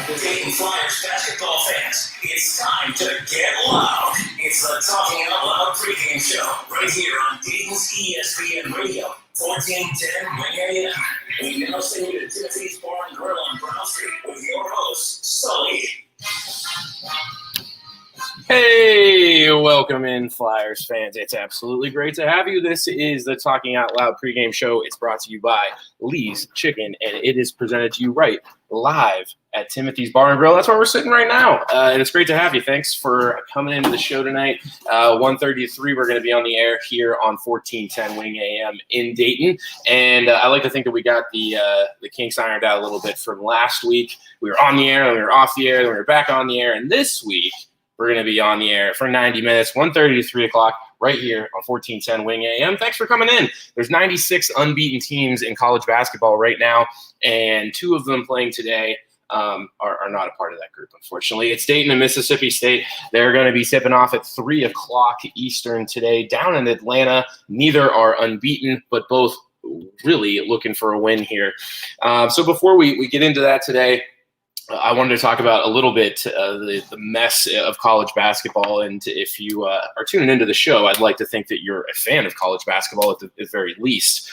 Dayton Flyers basketball fans, it's time to get loud. It's the Talking Out Loud pregame show right here on Dayton's ESPN Radio, 1410 Ring AM. We now send you to Timothy's Bar and Grill on Brown Street with your host, Sully. Hey, welcome in, Flyers fans. It's absolutely great to have you. This is the Talking Out Loud pregame show. It's brought to you by Lee's Chicken, and it is presented to you right live at Timothy's Bar and Grill. That's where we're sitting right now, and it's great to have you. Thanks for coming into the show tonight. 1:30 to 3, we're going to be on the air here on 1410 Wing AM in Dayton, and I like to think that we got the kinks ironed out a little bit from last week. We were on the air, then we were off the air, then we were back on the air, and this week we're going to be on the air for 90 minutes, 1:30 to 3 o'clock, right here on 1410 Wing AM. Thanks for coming in. There's 96 unbeaten teams in college basketball right now, and 2 of them playing today are not a part of that group, unfortunately. It's Dayton and Mississippi State. They're going to be tipping off at 3 o'clock Eastern today down in Atlanta. Neither are unbeaten, but both really looking for a win here. So before we get into that today, I wanted to talk about a little bit the mess of college basketball, and if you are tuning into the show, I'd like to think that you're a fan of college basketball at the very least.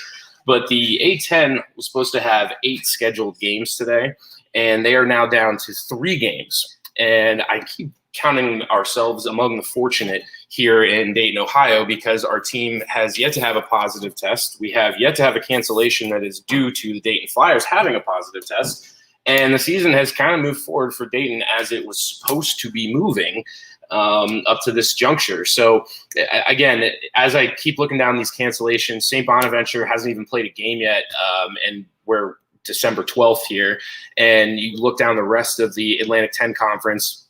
But the A-10 was supposed to have 8 scheduled games today, and they are now down to 3 games. And I keep counting ourselves among the fortunate here in Dayton, Ohio, because our team has yet to have a positive test. We have yet to have a cancellation that is due to the Dayton Flyers having a positive test. And the season has kind of moved forward for Dayton as it was supposed to be moving up to this juncture. So, again, as I keep looking down these cancellations, St. Bonaventure hasn't even played a game yet, and we're December 12th here. And you look down the rest of the Atlantic 10 Conference,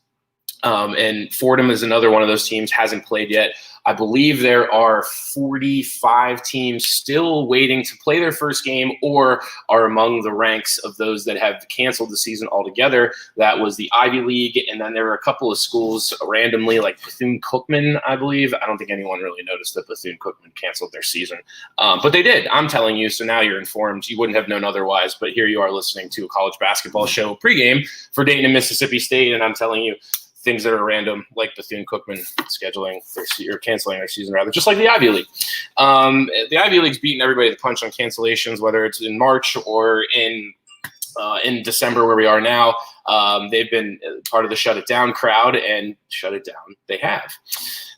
and Fordham is another one of those teams, hasn't played yet. I believe there are 45 teams still waiting to play their first game or are among the ranks of those that have canceled the season altogether. That was the Ivy League, and then there were a couple of schools randomly, like Bethune-Cookman, I believe. I don't think anyone really noticed that Bethune-Cookman canceled their season. But they did. I'm telling you, so now you're informed. You wouldn't have known otherwise, but here you are listening to a college basketball show pregame for Dayton and Mississippi State, and I'm telling you, things that are random, like Bethune-Cookman scheduling or canceling their season, rather, just like the Ivy League. The Ivy League's beating everybody to the punch on cancellations, whether it's in March or in December, where we are now. They've been part of the shut it down crowd, and shut it down they have.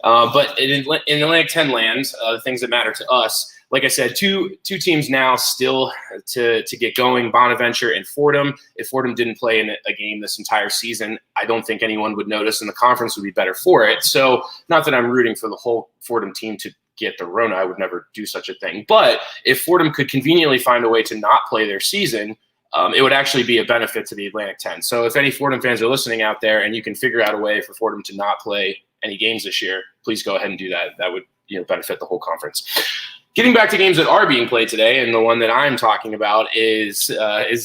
But in Atlantic 10 land, the things that matter to us, like I said, two teams now still to get going, Bonaventure and Fordham. If Fordham didn't play in a game this entire season, I don't think anyone would notice, and the conference would be better for it. So not that I'm rooting for the whole Fordham team to get the Rona. I would never do such a thing. But if Fordham could conveniently find a way to not play their season, it would actually be a benefit to the Atlantic 10. So if any Fordham fans are listening out there and you can figure out a way for Fordham to not play any games this year, please go ahead and do that. That would benefit the whole conference. Getting back to games that are being played today, and the one that I'm talking about is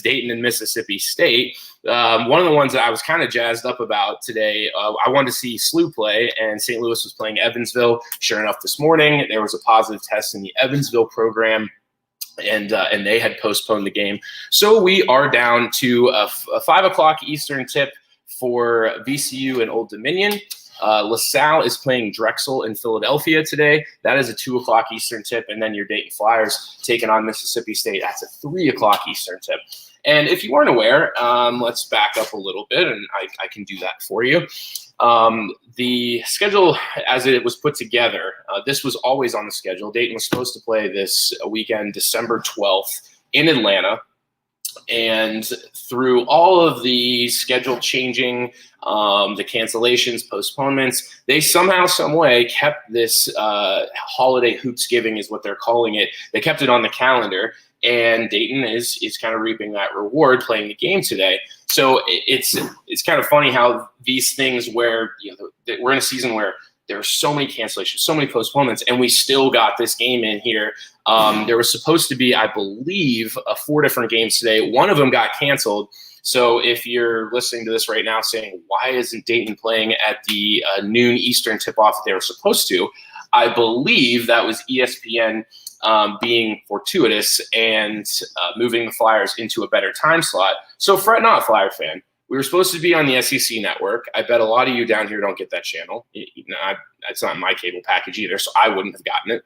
Dayton and Mississippi State. One of the ones that I was kind of jazzed up about today, I wanted to see SLU play, and St. Louis was playing Evansville. Sure enough, this morning there was a positive test in the Evansville program, and they had postponed the game. So we are down to a 5 o'clock Eastern tip for VCU and Old Dominion. LaSalle is playing Drexel in Philadelphia today. That is a 2 o'clock Eastern tip. And then your Dayton Flyers taking on Mississippi State. That's a 3 o'clock Eastern tip. And if you weren't aware, let's back up a little bit, and I can do that for you. The schedule as it was put together, this was always on the schedule. Dayton was supposed to play this weekend, December 12th in Atlanta. And through all of the schedule changing, the cancellations, postponements, they somehow, some way kept this holiday Hootsgiving is what they're calling it. They kept it on the calendar, and Dayton is kind of reaping that reward playing the game today. So it's kind of funny how these things where we're in a season where there are so many cancellations, so many postponements, and we still got this game in here. There was supposed to be, I believe, 4 different games today. One of them got canceled. So if you're listening to this right now saying, why isn't Dayton playing at the noon Eastern tip-off that they were supposed to, I believe that was ESPN being fortuitous and moving the Flyers into a better time slot. So fret not, Flyer fan. We were supposed to be on the SEC network. I bet a lot of you down here don't get that channel. It's not my cable package either, so I wouldn't have gotten it.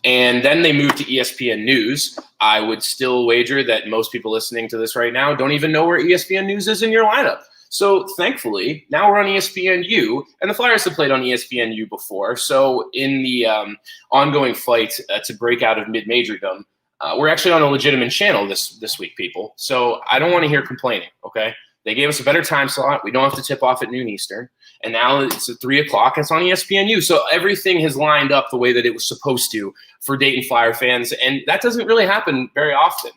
And then they moved to ESPN News. I would still wager that most people listening to this right now don't even know where ESPN News is in your lineup. So thankfully, now we're on ESPNU, and the Flyers have played on ESPNU before. So in the ongoing fight to break out of mid-majordom, we're actually on a legitimate channel this week, people. So I don't want to hear complaining, okay? They gave us a better time slot. We don't have to tip off at noon Eastern. And now it's at 3 o'clock. It's on ESPNU. So everything has lined up the way that it was supposed to for Dayton Flyer fans. And that doesn't really happen very often.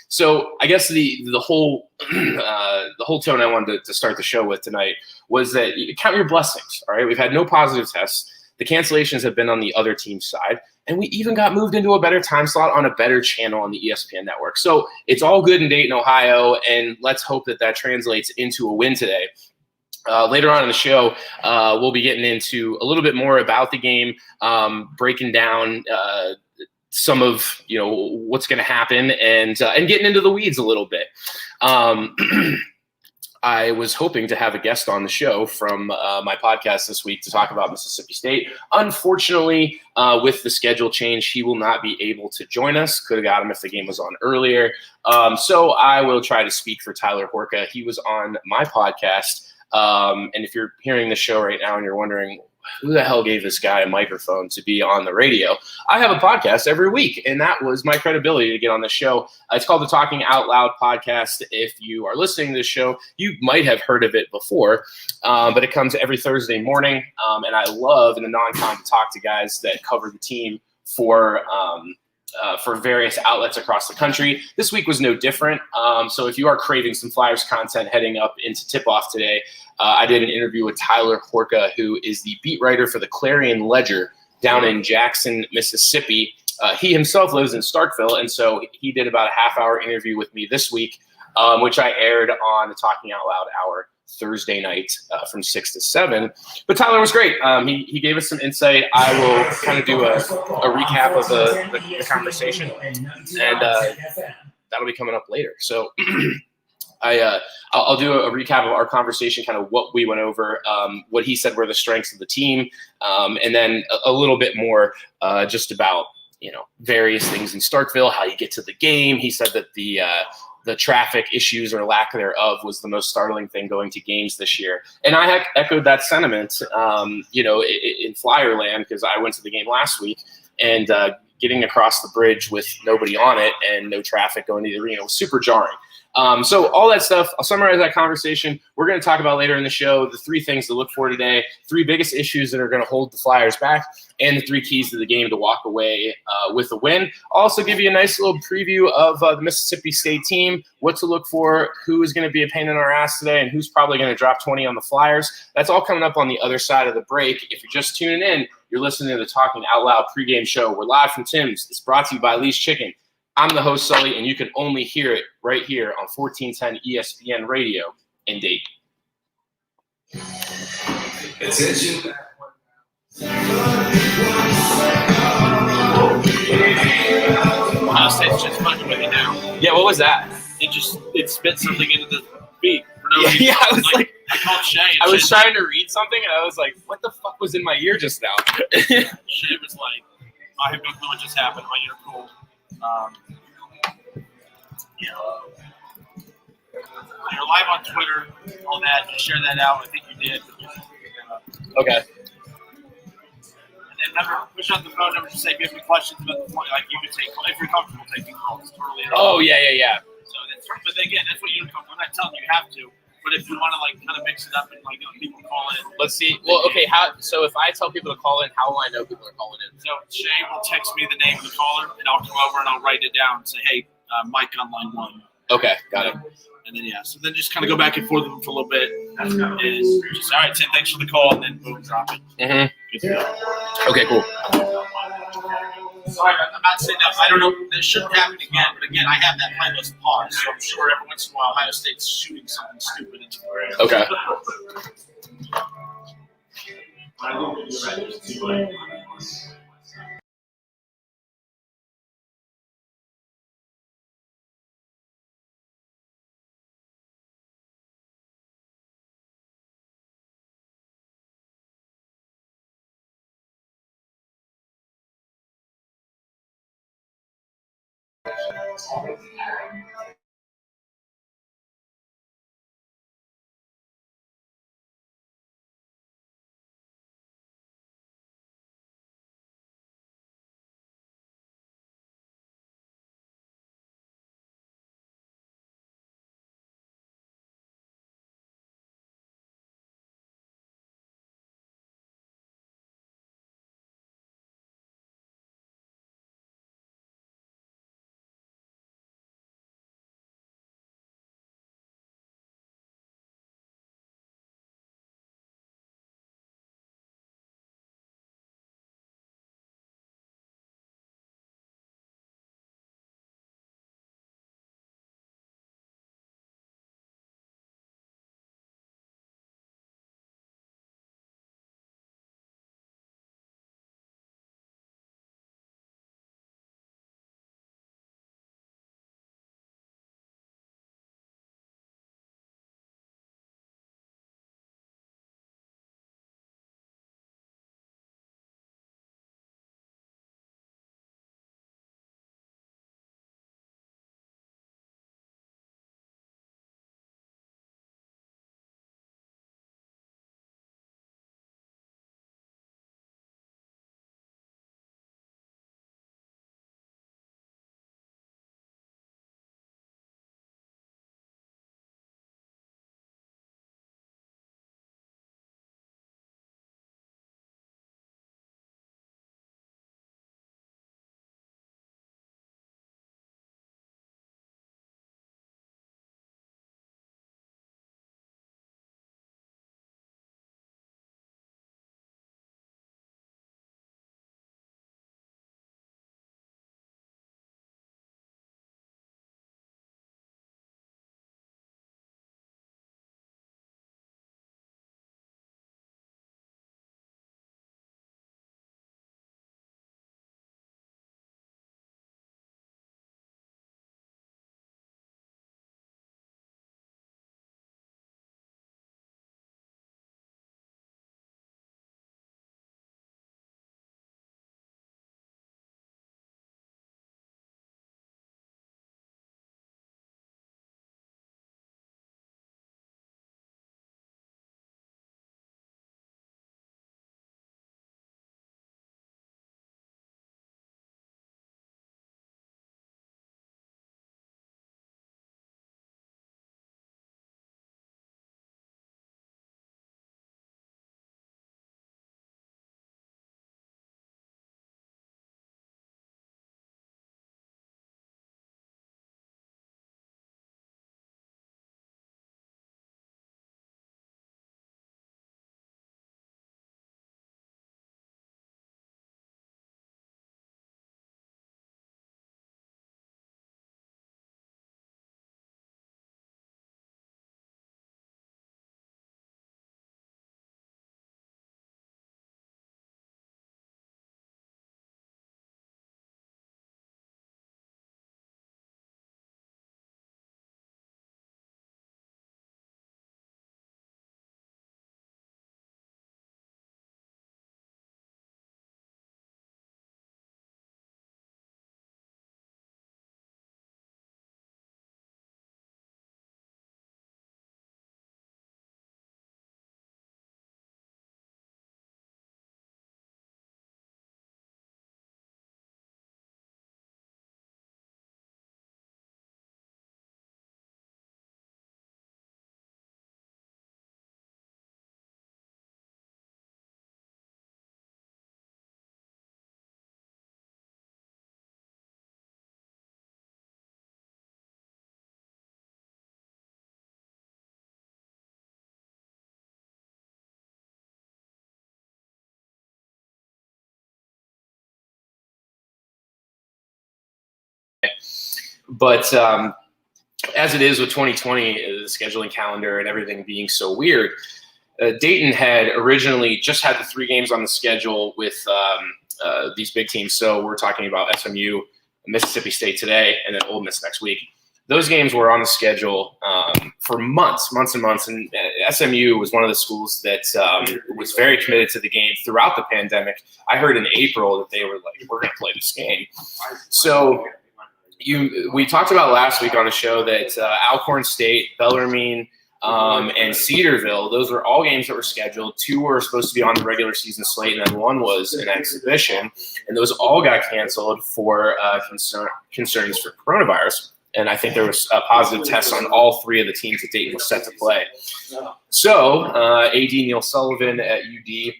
So I guess the whole tone I wanted to start the show with tonight was that you count your blessings, all right? We've had no positive tests. The cancellations have been on the other team's side. And we even got moved into a better time slot on a better channel on the ESPN network. So it's all good in Dayton, Ohio, and let's hope that translates into a win today. Later on in the show, we'll be getting into a little bit more about the game, breaking down some of what's going to happen, and getting into the weeds a little bit. I was hoping to have a guest on the show from my podcast this week to talk about Mississippi State. Unfortunately, with the schedule change, he will not be able to join us. Could have got him if the game was on earlier. So I will try to speak for Tyler Horka. He was on my podcast. And if you're hearing the show right now and you're wondering, who the hell gave this guy a microphone to be on the radio? I have a podcast every week, and that was my credibility to get on the show. It's called the Talking Out Loud podcast. If you are listening to this show, you might have heard of it before, but it comes every Thursday morning, and I love in the non-con to talk to guys that cover the team for various outlets across the country. This week was no different. So if you are craving some Flyers content heading up into tip-off today, I did an interview with Tyler Horka, who is the beat writer for the Clarion Ledger down in Jackson, Mississippi. He himself lives in Starkville, and so he did about a half-hour interview with me this week, which I aired on the Talking Out Loud Hour Thursday night from 6 to 7. But Tyler was great. He gave us some insight. I will kind of do a recap of the conversation, and that'll be coming up later. So I'll do a recap of our conversation, kind of what we went over, what he said were the strengths of the team, and then a little bit more just about various things in Starkville, how you get to the game. He said that the traffic issues or lack thereof was the most startling thing going to games this year. And I echoed that sentiment, in Flyer land, because I went to the game last week, and getting across the bridge with nobody on it and no traffic going to the arena was super jarring. So all that stuff, I'll summarize that conversation. We're going to talk about later in the show the 3 things to look for today, 3 biggest issues that are going to hold the Flyers back, and the 3 keys to the game to walk away with a win. I'll also give you a nice little preview of the Mississippi State team, what to look for, who is going to be a pain in our ass today, and who's probably going to drop 20 on the Flyers. That's all coming up on the other side of the break. If you're just tuning in, you're listening to the Talking Out Loud pregame show. We're live from Tim's. It's brought to you by Lee's Chicken. I'm the host, Sully, and you can only hear it right here on 1410 ESPN Radio in Dayton. Attention. Ohio State's just fucking with me now. Yeah, what was that? It spit something into the beat for no reason. Yeah, I was like I called Shay. I was trying to read something, and I was like, what the fuck was in my ear just now? Shay was like, I have no clue what just happened. My ear cold. You're live on Twitter, all that. You share that out. I think you did. Okay. And then remember, push out the phone number to say if you have any questions about the point. Like you can take, if you're comfortable taking calls. Totally. Oh, yeah. So that's, but again, that's what you're comfortable. I'm not telling you have to. But if you want to like kind of mix it up and like people call in. Let's see. Well, okay. So if I tell people to call in, how will I know people are calling in? So Shay will text me the name of the caller, and I'll come over and I'll write it down and say, "Hey, Mike on line 1." Okay, got it. And then so then just kind of go back and forth with them for a little bit. And just all right, Tim, thanks for the call, and then boom, drop it. Mm-hmm. Okay, cool. Sorry, I'm not saying that. I don't know. That shouldn't happen again. But again, I have that playlist paused, so I'm sure every once in a while Ohio State's shooting something stupid into the Okay. But as it is with 2020, the scheduling calendar and everything being so weird, Dayton had originally just had the 3 games on the schedule with these big teams. So we're talking about SMU, Mississippi State today, and then Ole Miss next week. Those games were on the schedule for months and months. And SMU was one of the schools that was very committed to the game throughout the pandemic. I heard in April that they were like, we're going to play this game. So we talked about last week on the show that Alcorn State, Bellarmine, and Cedarville, those were all games that were scheduled. 2 were supposed to be on the regular season slate, and then 1 was an exhibition. And those all got canceled for concerns for coronavirus. And I think there was a positive test on all 3 of the teams that Dayton was set to play. So AD Neil Sullivan at UD,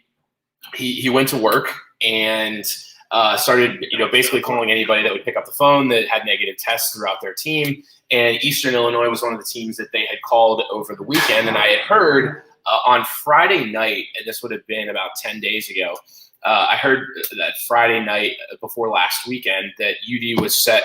he went to work and started, basically calling anybody that would pick up the phone that had negative tests throughout their team. And Eastern Illinois was one of the teams that they had called over the weekend. And I had heard on Friday night, and this would have been about 10 days ago, I heard that Friday night before last weekend that UD was set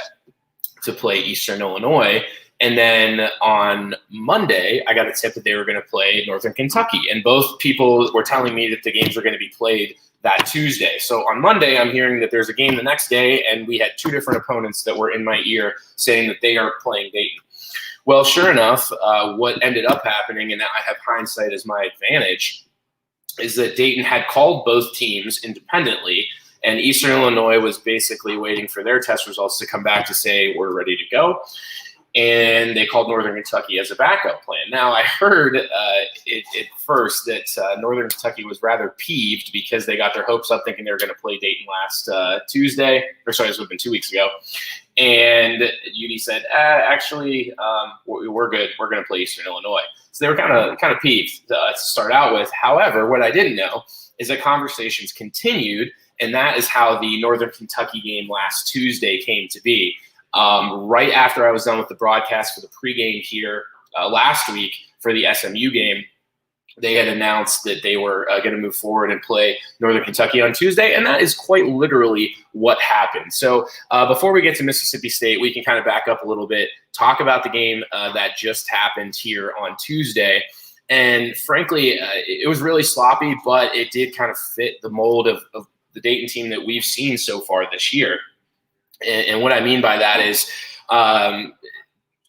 to play Eastern Illinois. And then on Monday, I got a tip that they were going to play Northern Kentucky. And both people were telling me that the games were going to be played that Tuesday. So on Monday, I'm hearing that there's a game the next day, and we had 2 different opponents that were in my ear saying that they are playing Dayton. Well, sure enough, what ended up happening, and I have hindsight as my advantage, is that Dayton had called both teams independently, and Eastern Illinois was basically waiting for their test results to come back to say, we're ready to go. And they called Northern Kentucky as a backup plan. Now, I heard at first that Northern Kentucky was rather peeved because they got their hopes up thinking they were going to play Dayton last Tuesday. Or sorry, this would have been 2 weeks ago. And UD said, actually, we're good. We're going to play Eastern Illinois. So they were kind of peeved to start out with. However, what I didn't know is that conversations continued, and that is how the Northern Kentucky game last Tuesday came to be. Right after I was done with the broadcast for the pregame here last week for the SMU game, they had announced that they were going to move forward and play Northern Kentucky on Tuesday, and that is quite literally what happened. So before we get to Mississippi State, we can kind of back up a little bit, talk about the game that just happened here on Tuesday. And frankly, it was really sloppy, but it did kind of fit the mold of the Dayton team that we've seen so far this year. And what I mean by that is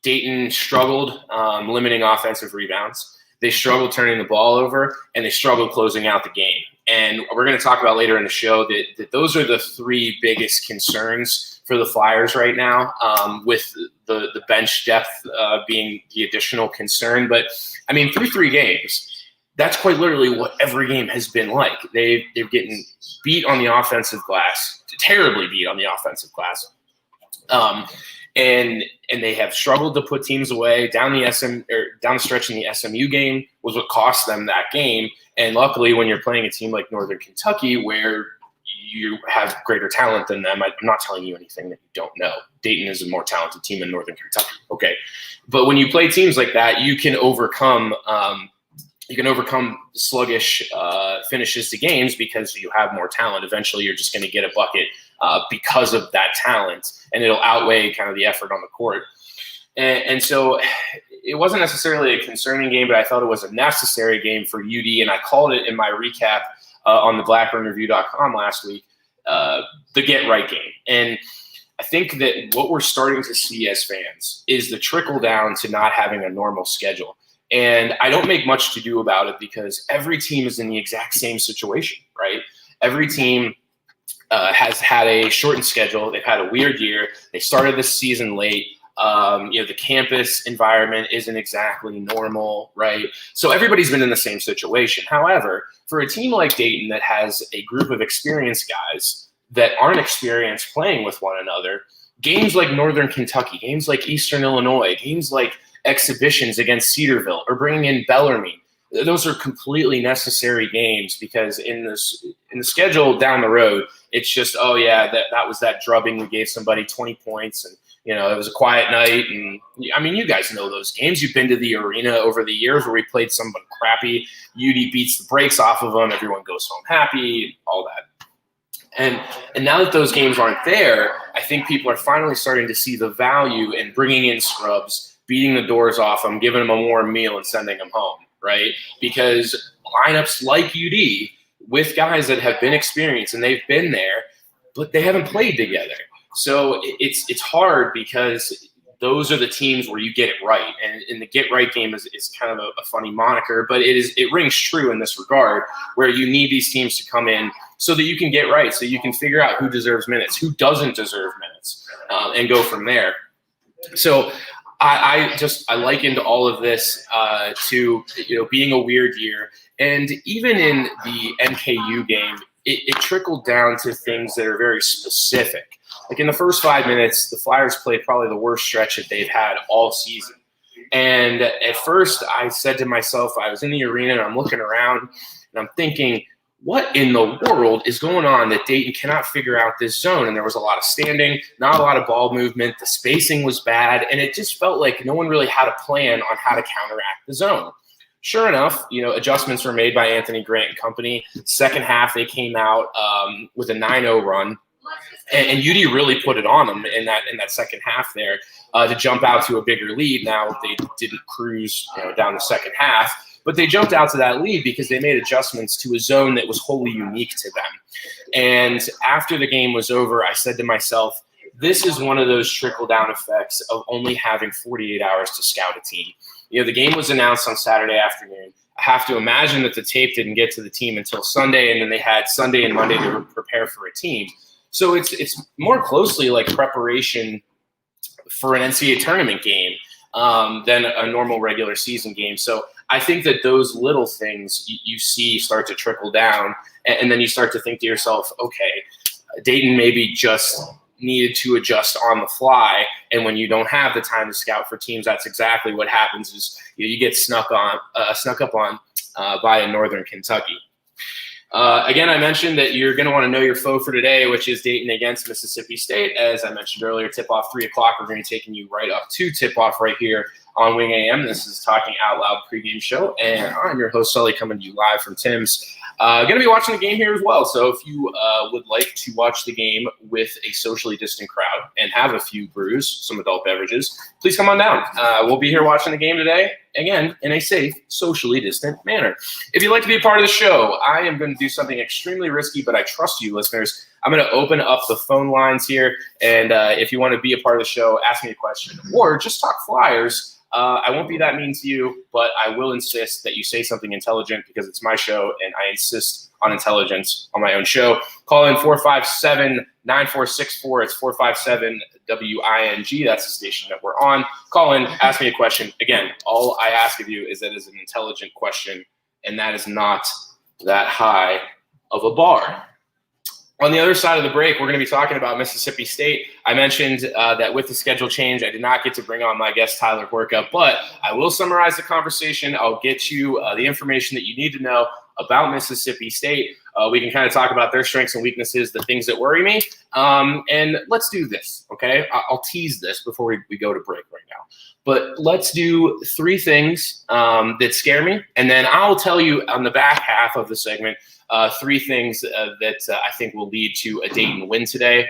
Dayton struggled limiting offensive rebounds. They struggled turning the ball over, and they struggled closing out the game. And we're going to talk about later in the show that those are the 3 biggest concerns for the Flyers right now, with the bench depth being the additional concern. But, I mean, through 3 games, that's quite literally what every game has been like. They're getting beat on the offensive glass, terribly beat on the offensive glass. And they have struggled to put teams away. Down the stretch in the SMU game was what cost them that game. And luckily, when you're playing a team like Northern Kentucky, where you have greater talent than them, I'm not telling you anything that you don't know. Dayton is a more talented team than Northern Kentucky. Okay, but when you play teams like that, you can overcome sluggish finishes to games because you have more talent. Eventually, you're just going to get a bucket because of that talent, and it'll outweigh kind of the effort on the court. And so it wasn't necessarily a concerning game, but I thought it was a necessary game for UD, and I called it in my recap on the BlackburnReview.com last week, the get-right game. And I think that what we're starting to see as fans is the trickle-down to not having a normal schedule. And I don't make much to do about it because every team is in the exact same situation, right? Every team has had a shortened schedule. They've had a weird year. They started the season late. The campus environment isn't exactly normal, right? So everybody's been in the same situation. However, for a team like Dayton that has a group of experienced guys that aren't experienced playing with one another, games like Northern Kentucky, games like Eastern Illinois, games like exhibitions against Cedarville or bringing in Bellarmine, those are completely necessary games because in the schedule down the road, it's just, oh yeah, that was that drubbing we gave somebody 20 points and it was a quiet night. And I mean, you guys know those games. You've been to the arena over the years where we played someone crappy. UD beats the brakes off of them. Everyone goes home happy, all that. And now that those games aren't there, I think people are finally starting to see the value in bringing in scrubs, beating the doors off them, giving them a warm meal and sending them home, right? Because lineups like UD with guys that have been experienced and they've been there, but they haven't played together. So it's hard because those are the teams where you get it right. And in the get right game is kind of a funny moniker, but it rings true in this regard, where you need these teams to come in so that you can get right, so you can figure out who deserves minutes, who doesn't deserve minutes, and go from there. So I likened all of this to being a weird year, and even in the NKU game, it trickled down to things that are very specific. Like in the first 5 minutes, the Flyers played probably the worst stretch that they've had all season. And at first, I said to myself, I was in the arena and I'm looking around and I'm thinking, what in the world is going on that Dayton cannot figure out this zone? And there was a lot of standing, not a lot of ball movement. The spacing was bad, and it just felt like no one really had a plan on how to counteract the zone. Sure enough, adjustments were made by Anthony Grant and company. Second half, they came out with a 9-0 run. And UD really put it on them in that second half there to jump out to a bigger lead. Now they didn't cruise down the second half, but they jumped out to that lead because they made adjustments to a zone that was wholly unique to them. And after the game was over, I said to myself, this is one of those trickle-down effects of only having 48 hours to scout a team. The game was announced on Saturday afternoon. I have to imagine that the tape didn't get to the team until Sunday, and then they had Sunday and Monday to prepare for a team. So it's more closely like preparation for an NCAA tournament game than a normal regular season game. So I think that those little things you see start to trickle down, and then you start to think to yourself, okay, Dayton maybe just needed to adjust on the fly. And when you don't have the time to scout for teams, that's exactly what happens is you get snuck up on by a Northern Kentucky. Again, I mentioned that you're going to want to know your foe for today, which is Dayton against Mississippi State. As I mentioned earlier, tip-off 3 o'clock. We're going to be taking you right up to tip-off right here on Wing AM. This is Talking Out Loud pregame show, and I'm your host, Sully, coming to you live from Tim's. Going to be watching the game here as well, so if you would like to watch the game with a socially distant crowd and have a few brews, some adult beverages, please come on down. We'll be here watching the game today, again, in a safe, socially distant manner. If you'd like to be a part of the show, I am going to do something extremely risky, but I trust you, listeners. I'm going to open up the phone lines here, and if you want to be a part of the show, ask me a question, or just talk Flyers. I won't be that mean to you, but I will insist that you say something intelligent because it's my show, and I insist on intelligence on my own show. Call in 457-9464. It's 457-WING. That's the station that we're on. Call in, ask me a question. Again, all I ask of you is that it's an intelligent question, and that is not that high of a bar. On the other side of the break, we're going to be talking about Mississippi State. I mentioned that with the schedule change, I did not get to bring on my guest, Tyler Gorka, but I will summarize the conversation. I'll get you the information that you need to know about Mississippi State. We can kind of talk about their strengths and weaknesses, the things that worry me. And let's do this, okay? I'll tease this before we go to break right now. But let's do 3 things that scare me, and then I'll tell you on the back half of the segment 3 things that I think will lead to a Dayton win today.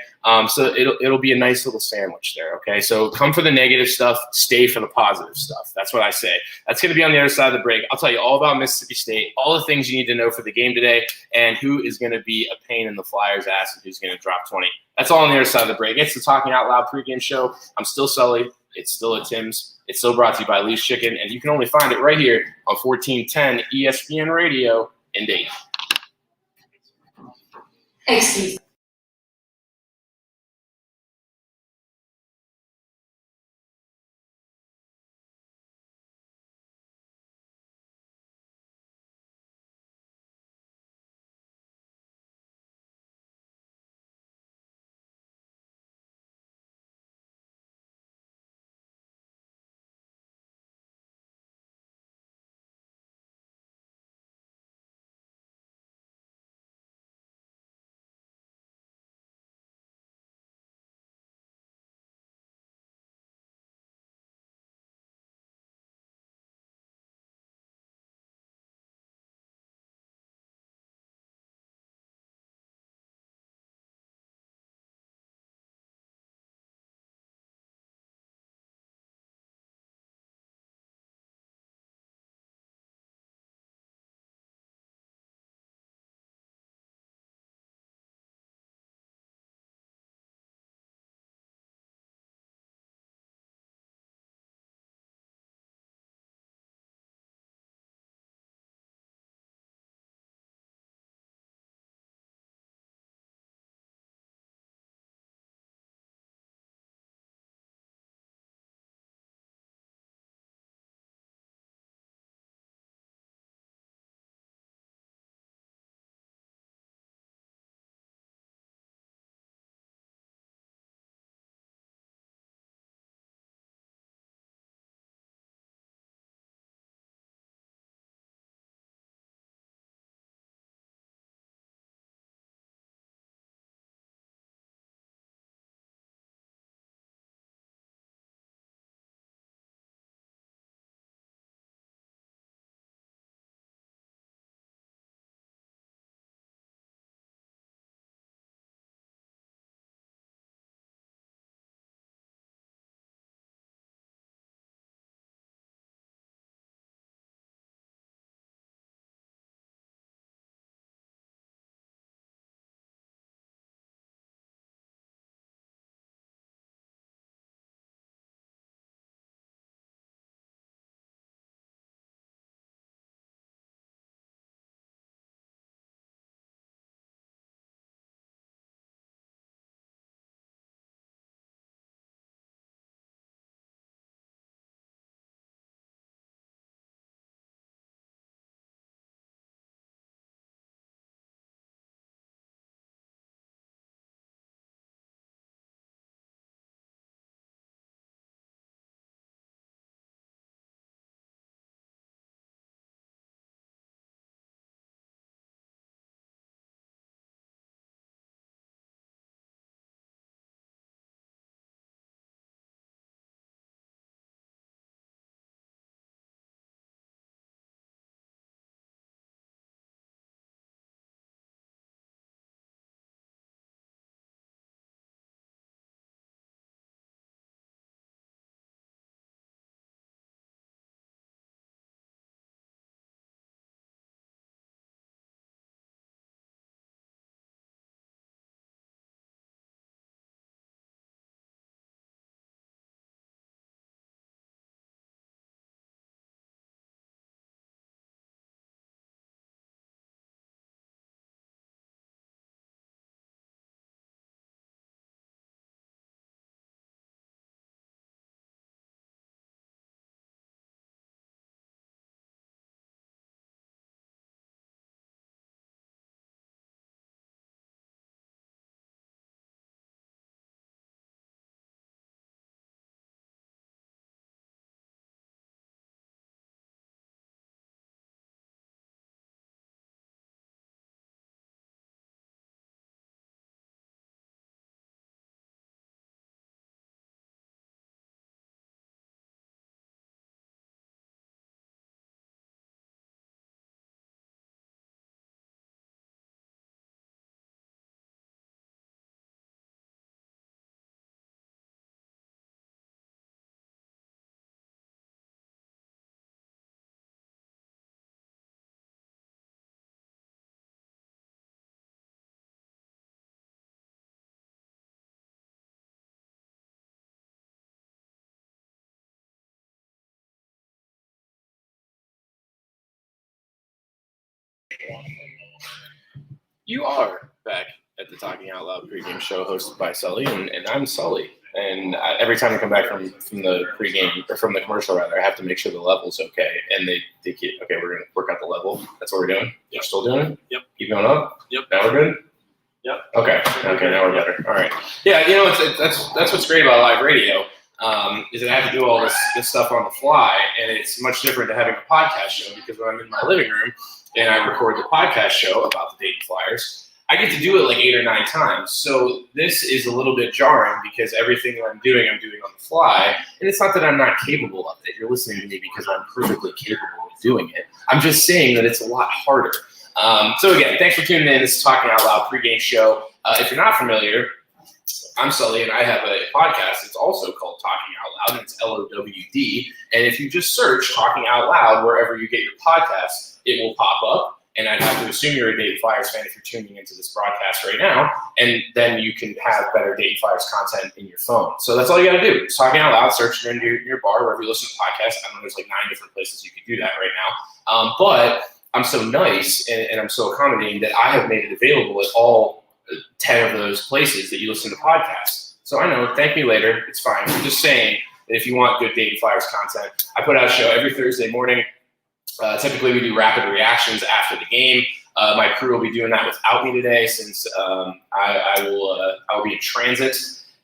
So it'll be a nice little sandwich there, okay? So come for the negative stuff, stay for the positive stuff. That's what I say. That's going to be on the other side of the break. I'll tell you all about Mississippi State, all the things you need to know for the game today, and who is going to be a pain in the Flyers' ass and who's going to drop 20. That's all on the other side of the break. It's the Talking Out Loud pregame show. I'm still Sully. It's still at Tim's. It's still brought to you by Lee's Chicken, and you can only find it right here on 1410 ESPN Radio in Dayton. Excuse me. You are back at the Talking Out Loud pregame show hosted by Sully, and I'm Sully. And every time I come back from the pregame, or from the commercial rather, I have to make sure the level's okay. And they keep, okay, we're going to work out the level. That's what we're doing? Yep. Still doing it? Yep. Keep going up? Yep. Now we're good? Yep. Okay, now we're better. All right. Yeah, that's what's great about live radio, is that I have to do all this stuff on the fly, and it's much different to having a podcast show, because when I'm in my living room and I record the podcast show about the Dayton Flyers, I get to do it like 8 or 9 times. So this is a little bit jarring, because everything that I'm doing on the fly. And it's not that I'm not capable of it. You're listening to me because I'm perfectly capable of doing it. I'm just saying that it's a lot harder. So again, thanks for tuning in. This is Talking Out Loud pregame show. If you're not familiar, I'm Sully, and I have a podcast. It's also called Talking Out Loud, and it's LOWD. And if you just search Talking Out Loud wherever you get your podcasts, it will pop up. And I'd have to assume you're a Dayton Flyers fan if you're tuning into this broadcast right now, and then you can have better Dayton Flyers content in your phone. So that's all you got to do. Just Talking Out Loud, search it in your bar, wherever you listen to podcasts. I know there's like 9 different places you could do that right now. But I'm so nice and I'm so accommodating that I have made it available at all 10 of those places that you listen to podcasts. So I know, thank me later. It's fine. I'm just saying that if you want good Dayton Flyers content, I put out a show every Thursday morning. Typically, we do rapid reactions after the game. My crew will be doing that without me today, since I will be in transit.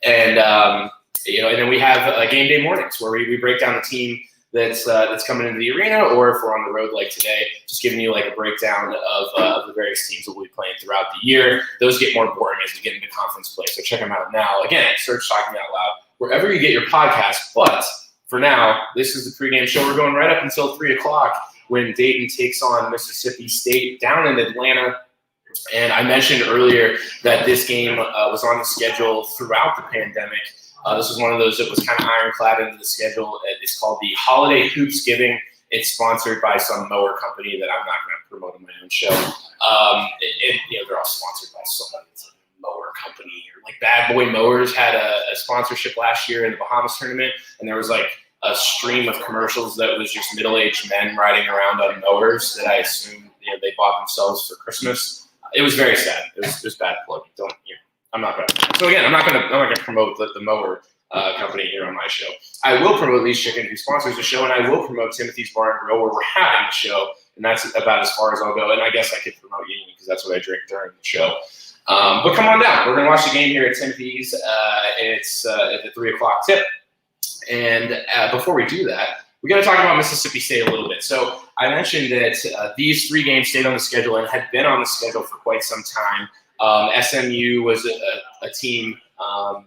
And and then we have game day mornings where we break down the team that's coming into the arena, or if we're on the road like today, just giving you like a breakdown of the various teams that we'll be playing throughout the year. Those get more boring as we get into conference play, so check them out now. Again, search Talking Out Loud wherever you get your podcast. But for now, this is the pregame show. We're going right up until 3 o'clock. When Dayton takes on Mississippi State down in Atlanta. And I mentioned earlier that this game was on the schedule throughout the pandemic. This was one of those that was kind of ironclad into the schedule. It's called the Holiday Hoopsgiving. It's sponsored by some mower company that I'm not going to promote on my own show. They're all sponsored by somebody. It's a mower company. Or like Bad Boy Mowers had a sponsorship last year in the Bahamas tournament, and there was like a stream of commercials that was just middle-aged men riding around on mowers that I assume they bought themselves for Christmas. It was very sad. It was bad plugging. I'm not going to. So again, I'm not going to promote the mower company here on my show. I will promote Lee's Chicken, who sponsors the show, and I will promote Timothy's Bar and Grill, where we're having the show, and that's about as far as I'll go. And I guess I could promote Union because that's what I drink during the show. But come on down. We're going to watch the game here at Timothy's. It's at the 3 o'clock tip. And before we do that, we got to talk about Mississippi State a little bit. So I mentioned that these 3 games stayed on the schedule and had been on the schedule for quite some time. SMU was a team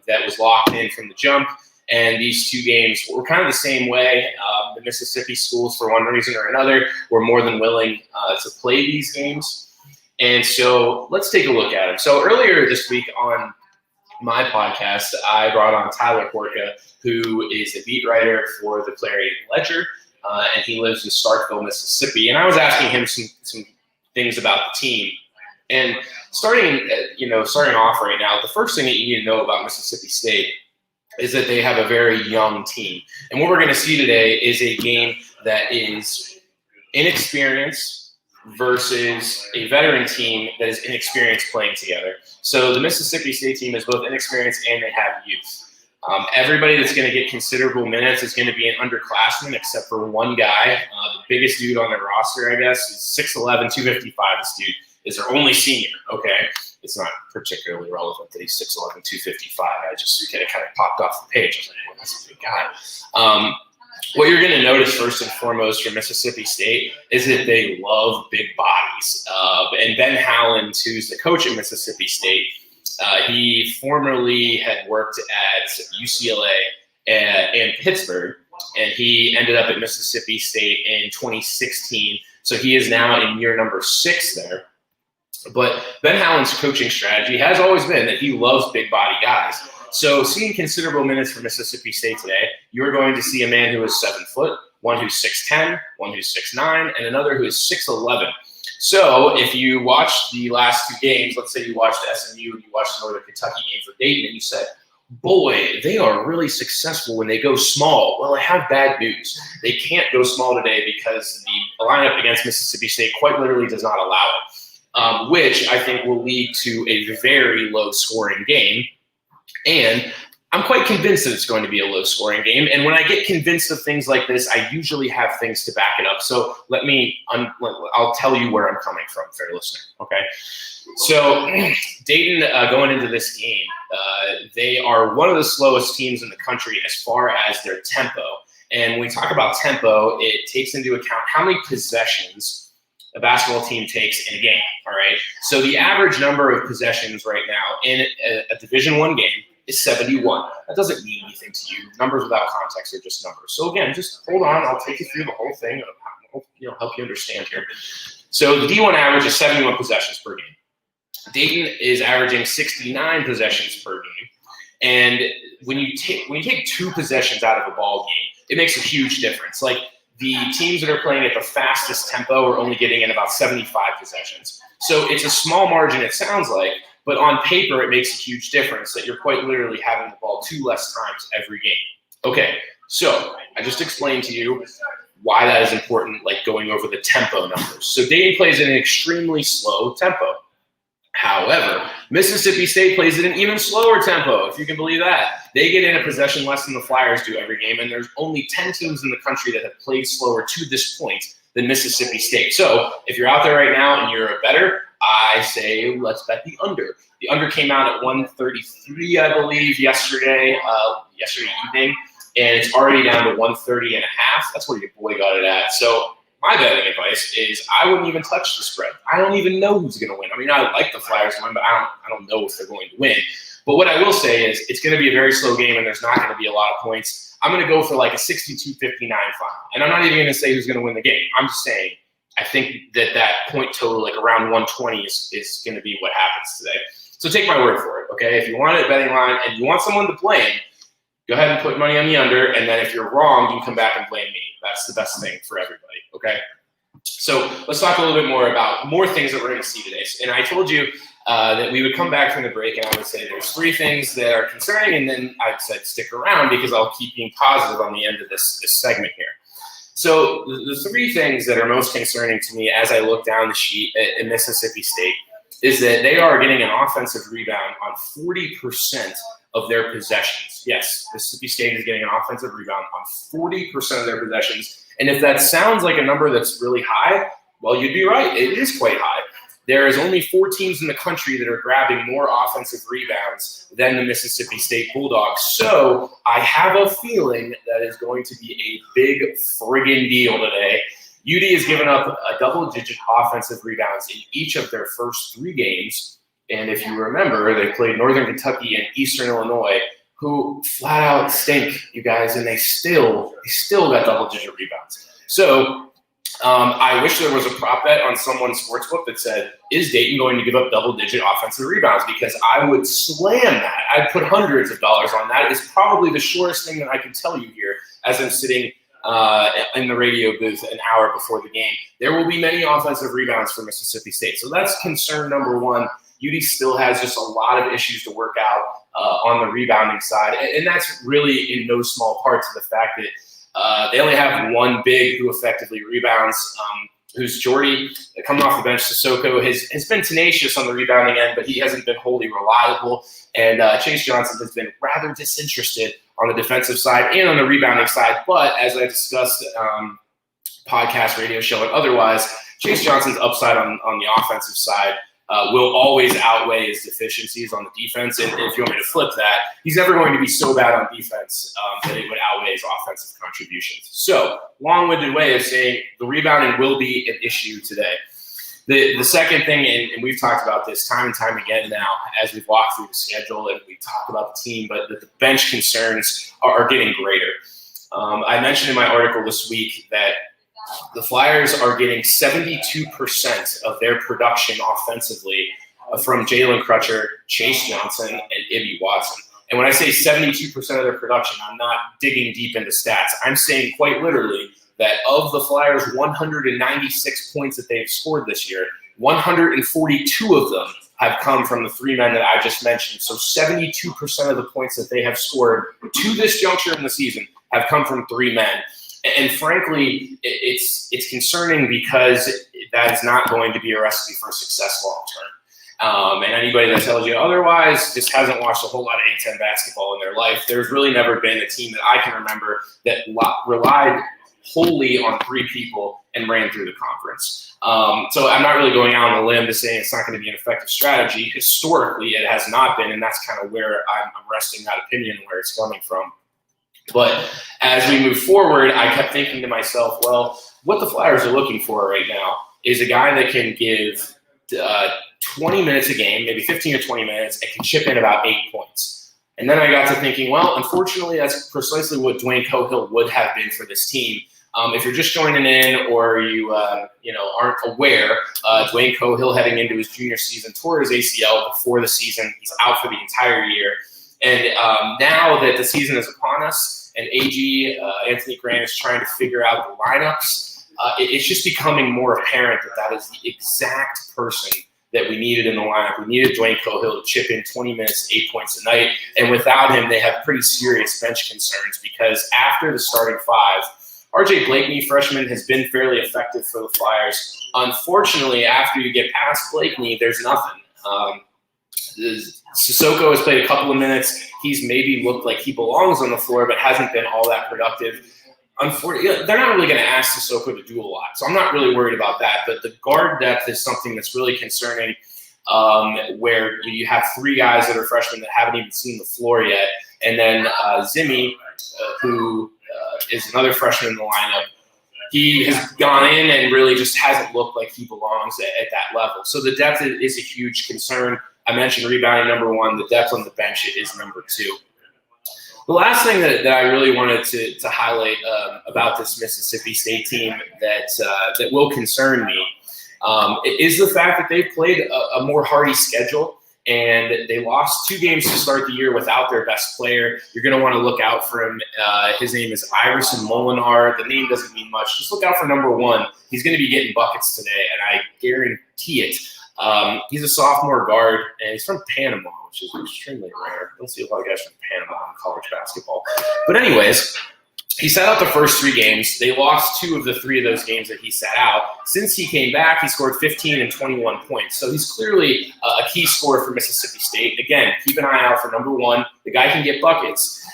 that was locked in from the jump, and these 2 games were kind of the same way. The Mississippi schools, for one reason or another, were more than willing to play these games. And so let's take a look at them. So earlier this week on my podcast, I brought on Tyler Horka, who is a beat writer for the Clarion Ledger, and he lives in Starkville, Mississippi. And I was asking him some things about the team. And starting off right now, the first thing that you need to know about Mississippi State is that they have a very young team. And what we're going to see today is a game that is inexperienced versus a veteran team that is inexperienced playing together. So the Mississippi State team is both inexperienced and they have youth. Everybody that's going to get considerable minutes is going to be an underclassman, except for one guy. The biggest dude on their roster, I guess, is 6'11", 255. This dude is their only senior, okay? It's not particularly relevant that he's 6'11", 255. It kind of popped off the page. I was like, well, that's a big guy. What you're going to notice first and foremost from Mississippi State is that they love big bodies. And Ben Howland, who's the coach at Mississippi State, he formerly had worked at UCLA and Pittsburgh, and he ended up at Mississippi State in 2016. So he is now in year number 6 there. But Ben Howland's coaching strategy has always been that he loves big body guys. So seeing considerable minutes for Mississippi State today, you're going to see a man who is 7 foot, one who's 6'10", one who's 6'9", and another who is 6'11". So if you watched the last 2 games, let's say you watched SMU and you watched the Northern Kentucky game for Dayton, and you said, boy, they are really successful when they go small. Well, I have bad news. They can't go small today because lineup against Mississippi State quite literally does not allow it, which I think will lead to a very low-scoring game. And I'm quite convinced that it's going to be a low-scoring game. And when I get convinced of things like this, I usually have things to back it up. So I'll tell you where I'm coming from, fair listener, okay? So Dayton, going into this game, they are one of the slowest teams in the country as far as their tempo. And when we talk about tempo, it takes into account how many possessions a basketball team takes in a game, all right? So the average number of possessions right now in a Division I game is 71. That doesn't mean anything to you. Numbers without context are just numbers. So again, just hold on. I'll take you through the whole thing. I'll help you understand here. So the D1 average is 71 possessions per game. Dayton is averaging 69 possessions per game. And when you take 2 possessions out of a ball game, it makes a huge difference. Like the teams that are playing at the fastest tempo are only getting in about 75 possessions. So it's a small margin, it sounds like, but on paper, it makes a huge difference that you're quite literally having the ball 2 less times every game. Okay, so I just explained to you why that is important, like going over the tempo numbers. So Dayton plays at an extremely slow tempo. However, Mississippi State plays at an even slower tempo, if you can believe that. They get in a possession less than the Flyers do every game, and there's only 10 teams in the country that have played slower to this point than Mississippi State. So if you're out there right now and you're a bettor, I say let's bet the under. The under came out at 133, I believe, yesterday evening, and it's already down to 130 and a half. That's where your boy got it at. So my betting advice is I wouldn't even touch the spread. I don't even know who's going to win. I mean, I like the Flyers to win, but I don't know if they're going to win. But what I will say is it's going to be a very slow game, and there's not going to be a lot of points. I'm going to go for like a 62-59 final. And I'm not even going to say who's going to win the game. I'm just saying I think that point total, like around 120, is going to be what happens today. So take my word for it, okay? If you want a betting line and you want someone to blame, go ahead and put money on the under, and then if you're wrong, you can come back and blame me. That's the best thing for everybody, okay? So let's talk a little bit more about more things that we're going to see today. And I told you that we would come back from the break, and I would say there's 3 things that are concerning, and then I said stick around because I'll keep being positive on the end of this segment here. So the 3 things that are most concerning to me as I look down the sheet in Mississippi State is that they are getting an offensive rebound on 40% of their possessions. Yes, Mississippi State is getting an offensive rebound on 40% of their possessions. And if that sounds like a number that's really high, well, you'd be right. It is quite high. There is only 4 teams in the country that are grabbing more offensive rebounds than the Mississippi State Bulldogs. So I have a feeling that is going to be a big friggin' deal today. UD has given up a double-digit offensive rebounds in each of their first 3 games. And if you remember, they played Northern Kentucky and Eastern Illinois, who flat out stink, you guys, and they still got double-digit rebounds. So I wish there was a prop bet on someone's sportsbook that said, is Dayton going to give up double-digit offensive rebounds? Because I would slam that. I'd put hundreds of dollars on that. It's probably the shortest thing that I can tell you here as I'm sitting in the radio booth an hour before the game. There will be many offensive rebounds for Mississippi State. So that's concern number 1. UD still has just a lot of issues to work out on the rebounding side. And that's really in no small part to the fact that they only have 1 big who effectively rebounds, who's Jordy, coming off the bench. Sissoko has been tenacious on the rebounding end, but he hasn't been wholly reliable. And Chase Johnson has been rather disinterested on the defensive side and on the rebounding side. But as I discussed, podcast, radio show, and otherwise, Chase Johnson's upside on the offensive side will always outweigh his deficiencies on the defense. And if you want me to flip that, he's never going to be so bad on defense that it would outweigh his offensive contributions. So long-winded way of saying the rebounding will be an issue today. The second thing, and we've talked about this time and time again now as we've walked through the schedule and we talk about the team, but the bench concerns are getting greater. I mentioned in my article this week that the Flyers are getting 72% of their production offensively from Jalen Crutcher, Chase Johnson, and Ibby Watson. And when I say 72% of their production, I'm not digging deep into stats. I'm saying quite literally that of the Flyers' 196 points that they've scored this year, 142 of them have come from the 3 men that I just mentioned. So 72% of the points that they have scored to this juncture in the season have come from 3 men. And frankly, it's concerning because that is not going to be a recipe for success long term. And anybody that tells you otherwise just hasn't watched a whole lot of A-10 basketball in their life. There's really never been a team that I can remember that relied wholly on 3 people and ran through the conference. So I'm not really going out on a limb to say it's not going to be an effective strategy. Historically, it has not been, and that's kind of where I'm resting that opinion and where it's coming from. But as we move forward, I kept thinking to myself, well, what the Flyers are looking for right now is a guy that can give 20 minutes a game, maybe 15 or 20 minutes, and can chip in about 8 points. And then I got to thinking, well, unfortunately, that's precisely what Dwayne Cohill would have been for this team. If you're just joining in or you aren't aware, Dwayne Cohill heading into his junior season tore his ACL before the season. He's out for the entire year. And now that the season is upon us and AG, Anthony Grant, is trying to figure out the lineups, it's just becoming more apparent that is the exact person that we needed in the lineup. We needed Dwayne Cohill to chip in 20 minutes, 8 points a night. And without him, they have pretty serious bench concerns because after the starting 5, RJ Blakeney, freshman, has been fairly effective for the Flyers. Unfortunately, after you get past Blakeney, there's nothing. Sissoko has played a couple of minutes. He's maybe looked like he belongs on the floor, but hasn't been all that productive. Unfortunately, they're not really going to ask Sissoko to do a lot, so I'm not really worried about that. But the guard depth is something that's really concerning, where you have 3 guys that are freshmen that haven't even seen the floor yet, and then Zimmy, who is another freshman in the lineup. He has gone in and really just hasn't looked like he belongs at that level. So the depth is a huge concern. I mentioned rebounding number 1. The depth on the bench is number 2. The last thing that I really wanted to highlight about this Mississippi State team that will concern me is the fact that they've played a more hardy schedule. And they lost 2 games to start the year without their best player. You're going to want to look out for him. His name is Iverson Molinar. The name doesn't mean much. Just look out for number 1. He's going to be getting buckets today, and I guarantee it. He's a sophomore guard, and he's from Panama, which is extremely rare. I don't see a lot of guys from Panama in college basketball. But anyways, he sat out the first 3 games. They lost 2 of the 3 of those games that he sat out. Since he came back, he scored 15 and 21 points. So he's clearly a key scorer for Mississippi State. Again, keep an eye out for number 1. The guy can get buckets.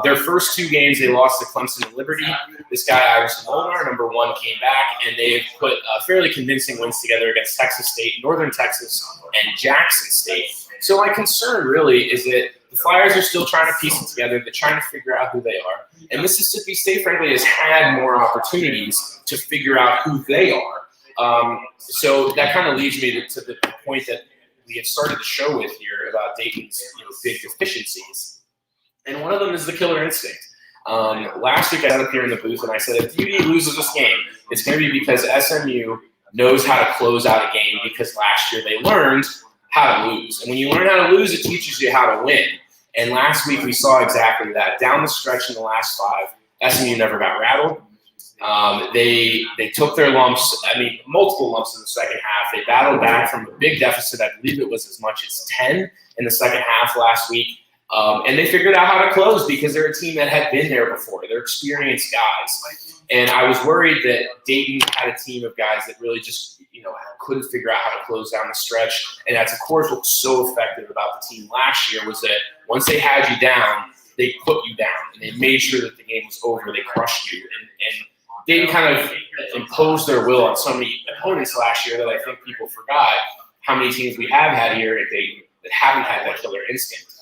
Their first 2 games, they lost to Clemson and Liberty. This guy, Iverson Molinar, number 1, came back, and they've put fairly convincing wins together against Texas State, Northern Texas, and Jackson State. So my concern really is that the Flyers are still trying to piece it together. They're trying to figure out who they are. And Mississippi State, frankly, has had more opportunities to figure out who they are. So that kind of leads me to the point that we had started the show with here about Dayton's big deficiencies. And one of them is the killer instinct. Last week I sat up here in the booth and I said, if UD loses this game, it's going to be because SMU knows how to close out a game because last year they learned how to lose. And when you learn how to lose, it teaches you how to win. And last week we saw exactly that. Down the stretch in the last 5, SMU never got rattled. They took their lumps, multiple lumps in the second half. They battled back from a big deficit. I believe it was as much as 10 in the second half last week. And they figured out how to close because they're a team that had been there before. They're experienced guys. And I was worried that Dayton had a team of guys that really just, couldn't figure out how to close down the stretch. And that's, of course, what was so effective about the team last year was that once they had you down, they put you down. And they made sure that the game was over. They crushed you. And Dayton kind of imposed their will on so many opponents last year that I think people forgot how many teams we have had here at Dayton that haven't had that killer instinct.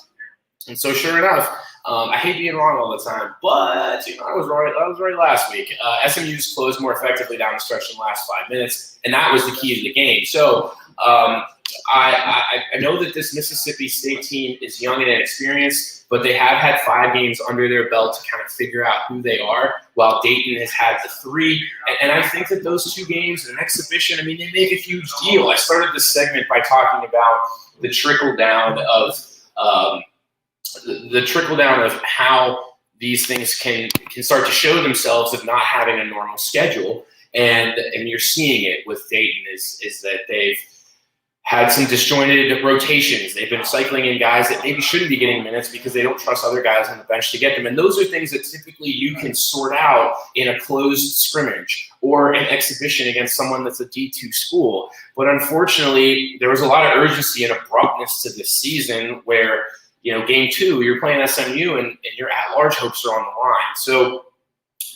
And so, sure enough, I hate being wrong all the time, but I was right last week. SMU's closed more effectively down the stretch in the last 5 minutes, and that was the key to the game. So I know that this Mississippi State team is young and inexperienced, but they have had 5 games under their belt to kind of figure out who they are, while Dayton has had the 3. And I think that those 2 games, an exhibition, they make a huge deal. I started this segment by talking about the trickle down of how these things can start to show themselves of not having a normal schedule, and you're seeing it with Dayton is that they've had some disjointed rotations. They've been cycling in guys that maybe shouldn't be getting minutes because they don't trust other guys on the bench to get them. And those are things that typically you can sort out in a closed scrimmage or an exhibition against someone that's a D2 school. But unfortunately, there was a lot of urgency and abruptness to this season where, game 2, you're playing SMU and your at-large hopes are on the line. So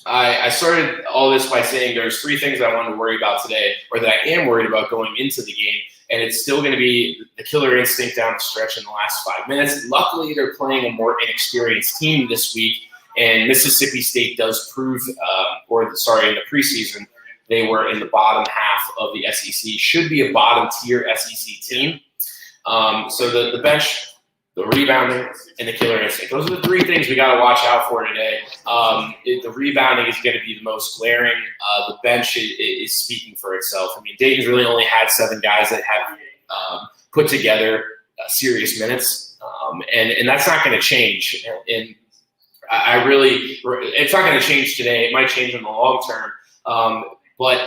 I started all this by saying there's 3 things I wanted to worry about today, or that I am worried about going into the game. And it's still going to be the killer instinct down the stretch in the last 5 minutes. Luckily, they're playing a more inexperienced team this week, and Mississippi State does prove, in the preseason, they were in the bottom half of the SEC. Should be a bottom-tier SEC team. So the bench, the rebounding, and the killer instinct. Those are the 3 things we got to watch out for today. The rebounding is going to be the most glaring. The bench is speaking for itself. I mean, Dayton's really only had 7 guys that have put together serious minutes, and that's not going to change. And it's not going to change today. It might change in the long term. But,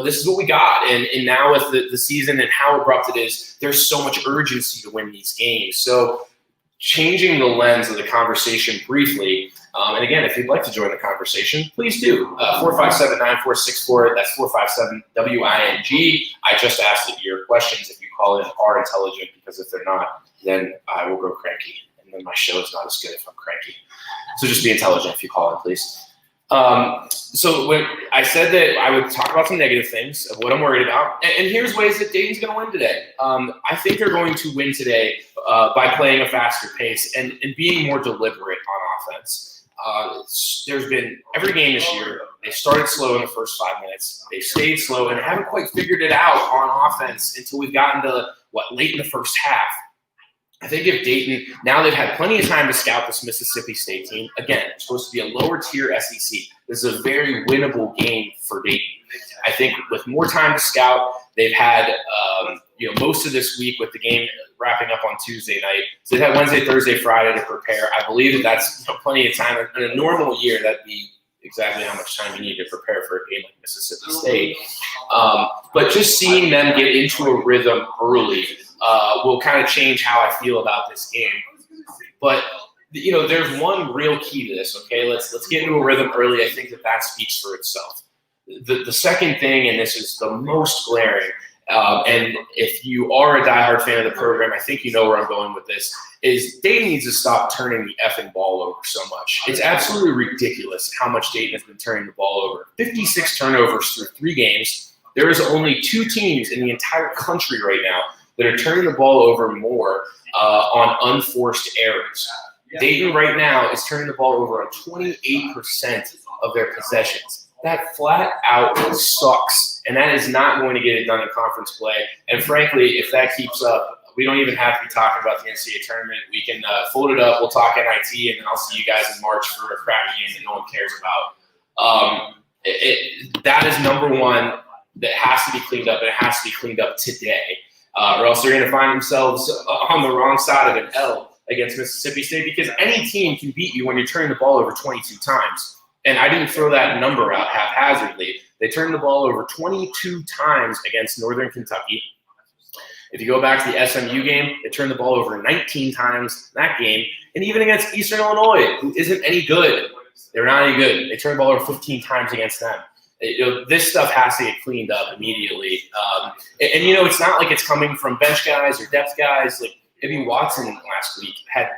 this is what we got. And now with the season and how abrupt it is, there's so much urgency to win these games. So changing the lens of the conversation briefly, and again, if you'd like to join the conversation, please do. 457-9464, that's 457-WING. I just asked that your questions, if you call in, are intelligent, because if they're not, then I will go cranky. And then my show is not as good if I'm cranky. So just be intelligent if you call in, please. So when I said that I would talk about some negative things of what I'm worried about, and here's ways that Dayton's going to win today. I think they're going to win today by playing a faster pace and being more deliberate on offense. There's been every game this year, they started slow in the first 5 minutes. They stayed slow and haven't quite figured it out on offense until we've gotten to late in the first half. I think if Dayton, now they've had plenty of time to scout this Mississippi State team. Again, it's supposed to be a lower tier SEC. This is a very winnable game for Dayton. I think with more time to scout, they've had most of this week with the game wrapping up on Tuesday night. So they've had Wednesday, Thursday, Friday to prepare. I believe that's plenty of time. In a normal year, that'd be exactly how much time you need to prepare for a game like Mississippi State. But just seeing them get into a rhythm early will kind of change how I feel about this game. But there's one real key to this. Okay, let's get into a rhythm early. I think that speaks for itself. The second thing, and this is the most glaring, and if you are a diehard fan of the program, I think you know where I'm going with this, is Dayton needs to stop turning the effing ball over so much. It's absolutely ridiculous how much Dayton has been turning the ball over. 56 turnovers through 3 games. There is only 2 teams in the entire country right now that are turning the ball over more on unforced errors. Dayton right now is turning the ball over on 28% of their possessions. That flat out sucks, and that is not going to get it done in conference play. And frankly, if that keeps up, we don't even have to be talking about the NCAA tournament. We can fold it up, we'll talk NIT, and then I'll see you guys in March for a crappy game that no one cares about. That is number one that has to be cleaned up, and it has to be cleaned up today. Or else they're going to find themselves on the wrong side of an L against Mississippi State, because any team can beat you when you're turning the ball over 22 times. And I didn't throw that number out haphazardly. They turned the ball over 22 times against Northern Kentucky. If you go back to the SMU game, they turned the ball over 19 times that game. And even against Eastern Illinois, who isn't any good, they're not any good. They turned the ball over 15 times against them. This stuff has to get cleaned up immediately. And it's not like it's coming from bench guys or depth guys. Like Ibby Watson last week had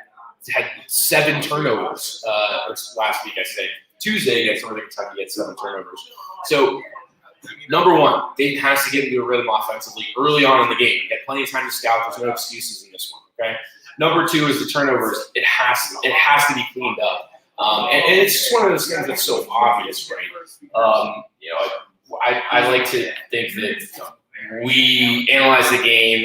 7 turnovers. Or last week, I say. Tuesday against Northern Kentucky had 7 turnovers. So, number one, Dayton has to get into a rhythm offensively early on in the game. You got plenty of time to scout. There's no excuses in this one. Okay. Number 2 is the turnovers. It has to be cleaned up. And it's just one of those things that's so obvious, right? I like to think that we analyze the game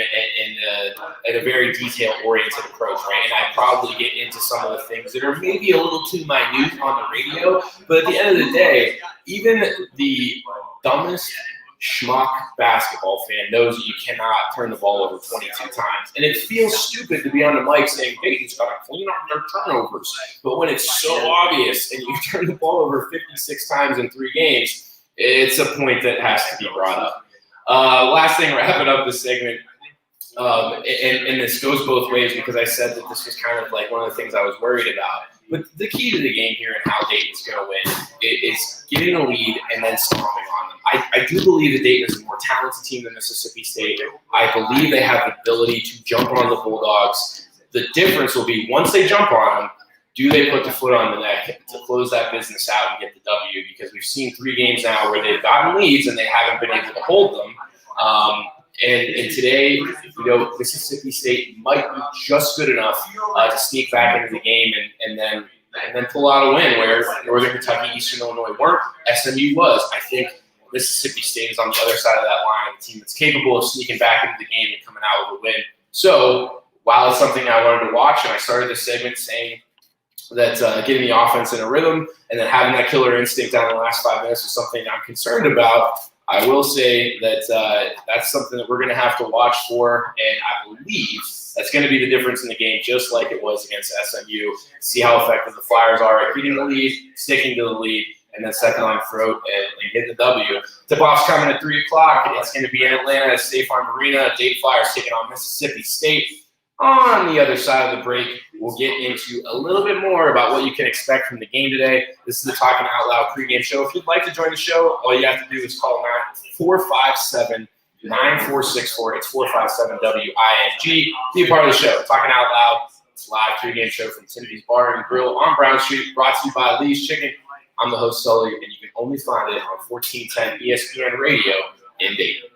in a very detail-oriented approach, right? And I probably get into some of the things that are maybe a little too minute on the radio, but at the end of the day, even the dumbest schmuck basketball fan knows that you cannot turn the ball over 22 times. And it feels stupid to be on the mic saying, Dayton's got to clean up their turnovers. But when it's so obvious and you turn the ball over 56 times in 3 games, it's a point that has to be brought up. Last thing, wrapping up this segment, and this goes both ways because I said that this was kind of like one of the things I was worried about. But the key to the game here and how Dayton's going to win is getting a lead and then stomping on them. I do believe that Dayton is a more talented team than Mississippi State. I believe they have the ability to jump on the Bulldogs. The difference will be once they jump on them, do they put the foot on the neck to close that business out and get the W? Because we've seen 3 games now where they've gotten leads and they haven't been able to hold them. And today, Mississippi State might be just good enough to sneak back into the game and then pull out a win where Northern Kentucky, Eastern Illinois weren't. SMU was. I think Mississippi State is on the other side of that line, a team that's capable of sneaking back into the game and coming out with a win. So while it's something I wanted to watch, and I started this segment saying that getting the offense in a rhythm and then having that killer instinct down in the last 5 minutes was something I'm concerned about. I will say that that's something that we're going to have to watch for, and I believe that's going to be the difference in the game, just like it was against SMU. See how effective the Flyers are at getting the lead, sticking to the lead, and then second line throat and get the W. Tip-off's coming at 3 o'clock. It's going to be in Atlanta at State Farm Arena. Dayton Flyers taking on Mississippi State. On the other side of the break, we'll get into a little bit more about what you can expect from the game today. This is the Talking Out Loud pregame show. If you'd like to join the show, all you have to do is call 457-9464. It's 457-WING. Be a part of the show. Talking Out Loud. It's a live pregame show from Timothy's Bar and Grill on Brown Street, brought to you by Lee's Chicken. I'm the host, Sully, and you can only find it on 1410 ESPN Radio in Dayton.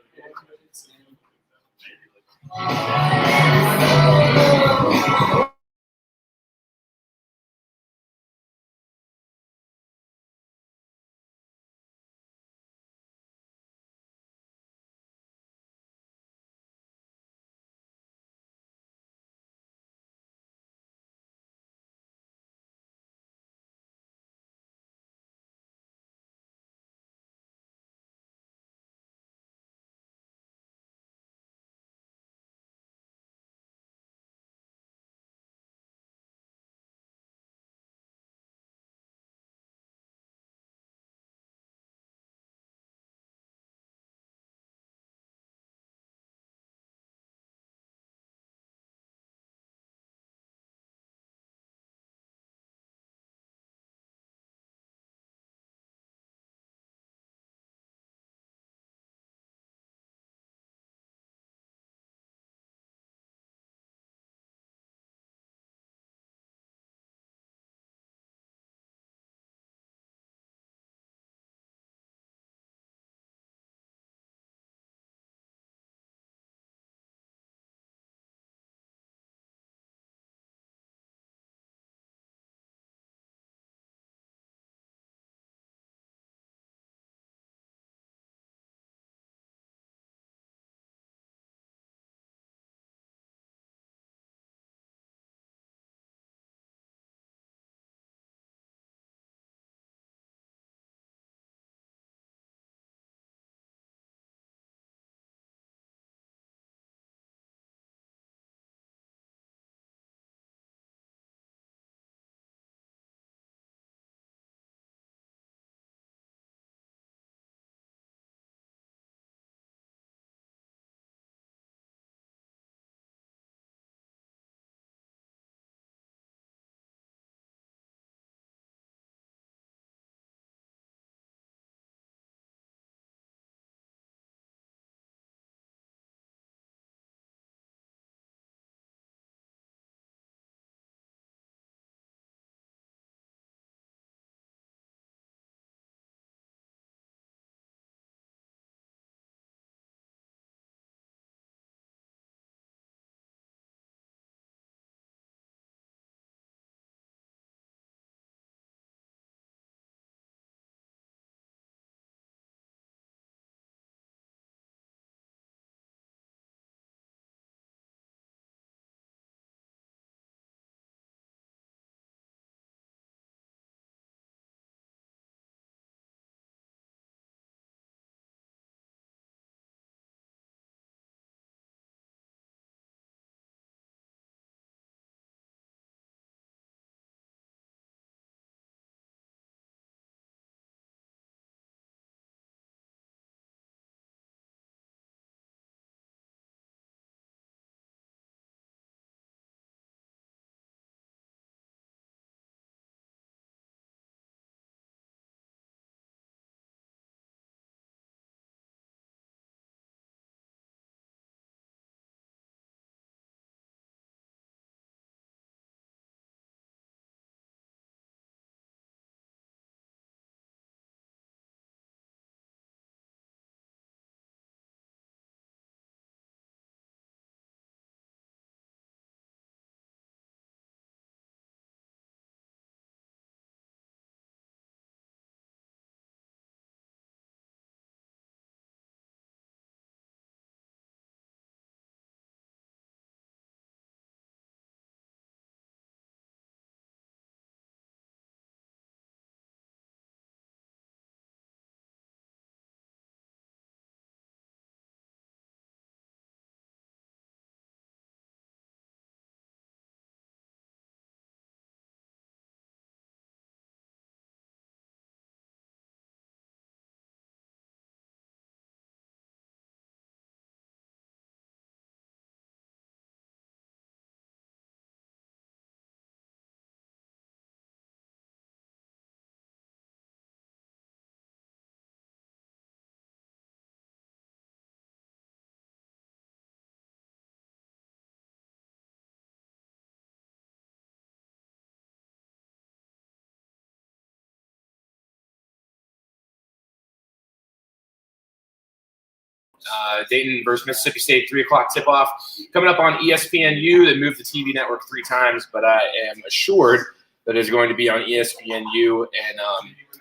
Dayton versus Mississippi State, 3 o'clock tip-off. Coming up on ESPNU. They moved the TV network 3 times, but I am assured that it's going to be on ESPNU, and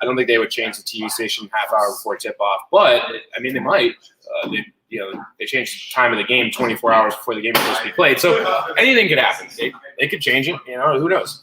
I don't think they would change the TV station half hour before tip-off, but, I mean, they might. They changed the time of the game 24 hours before the game was supposed to be played, so anything could happen. They could change it, who knows.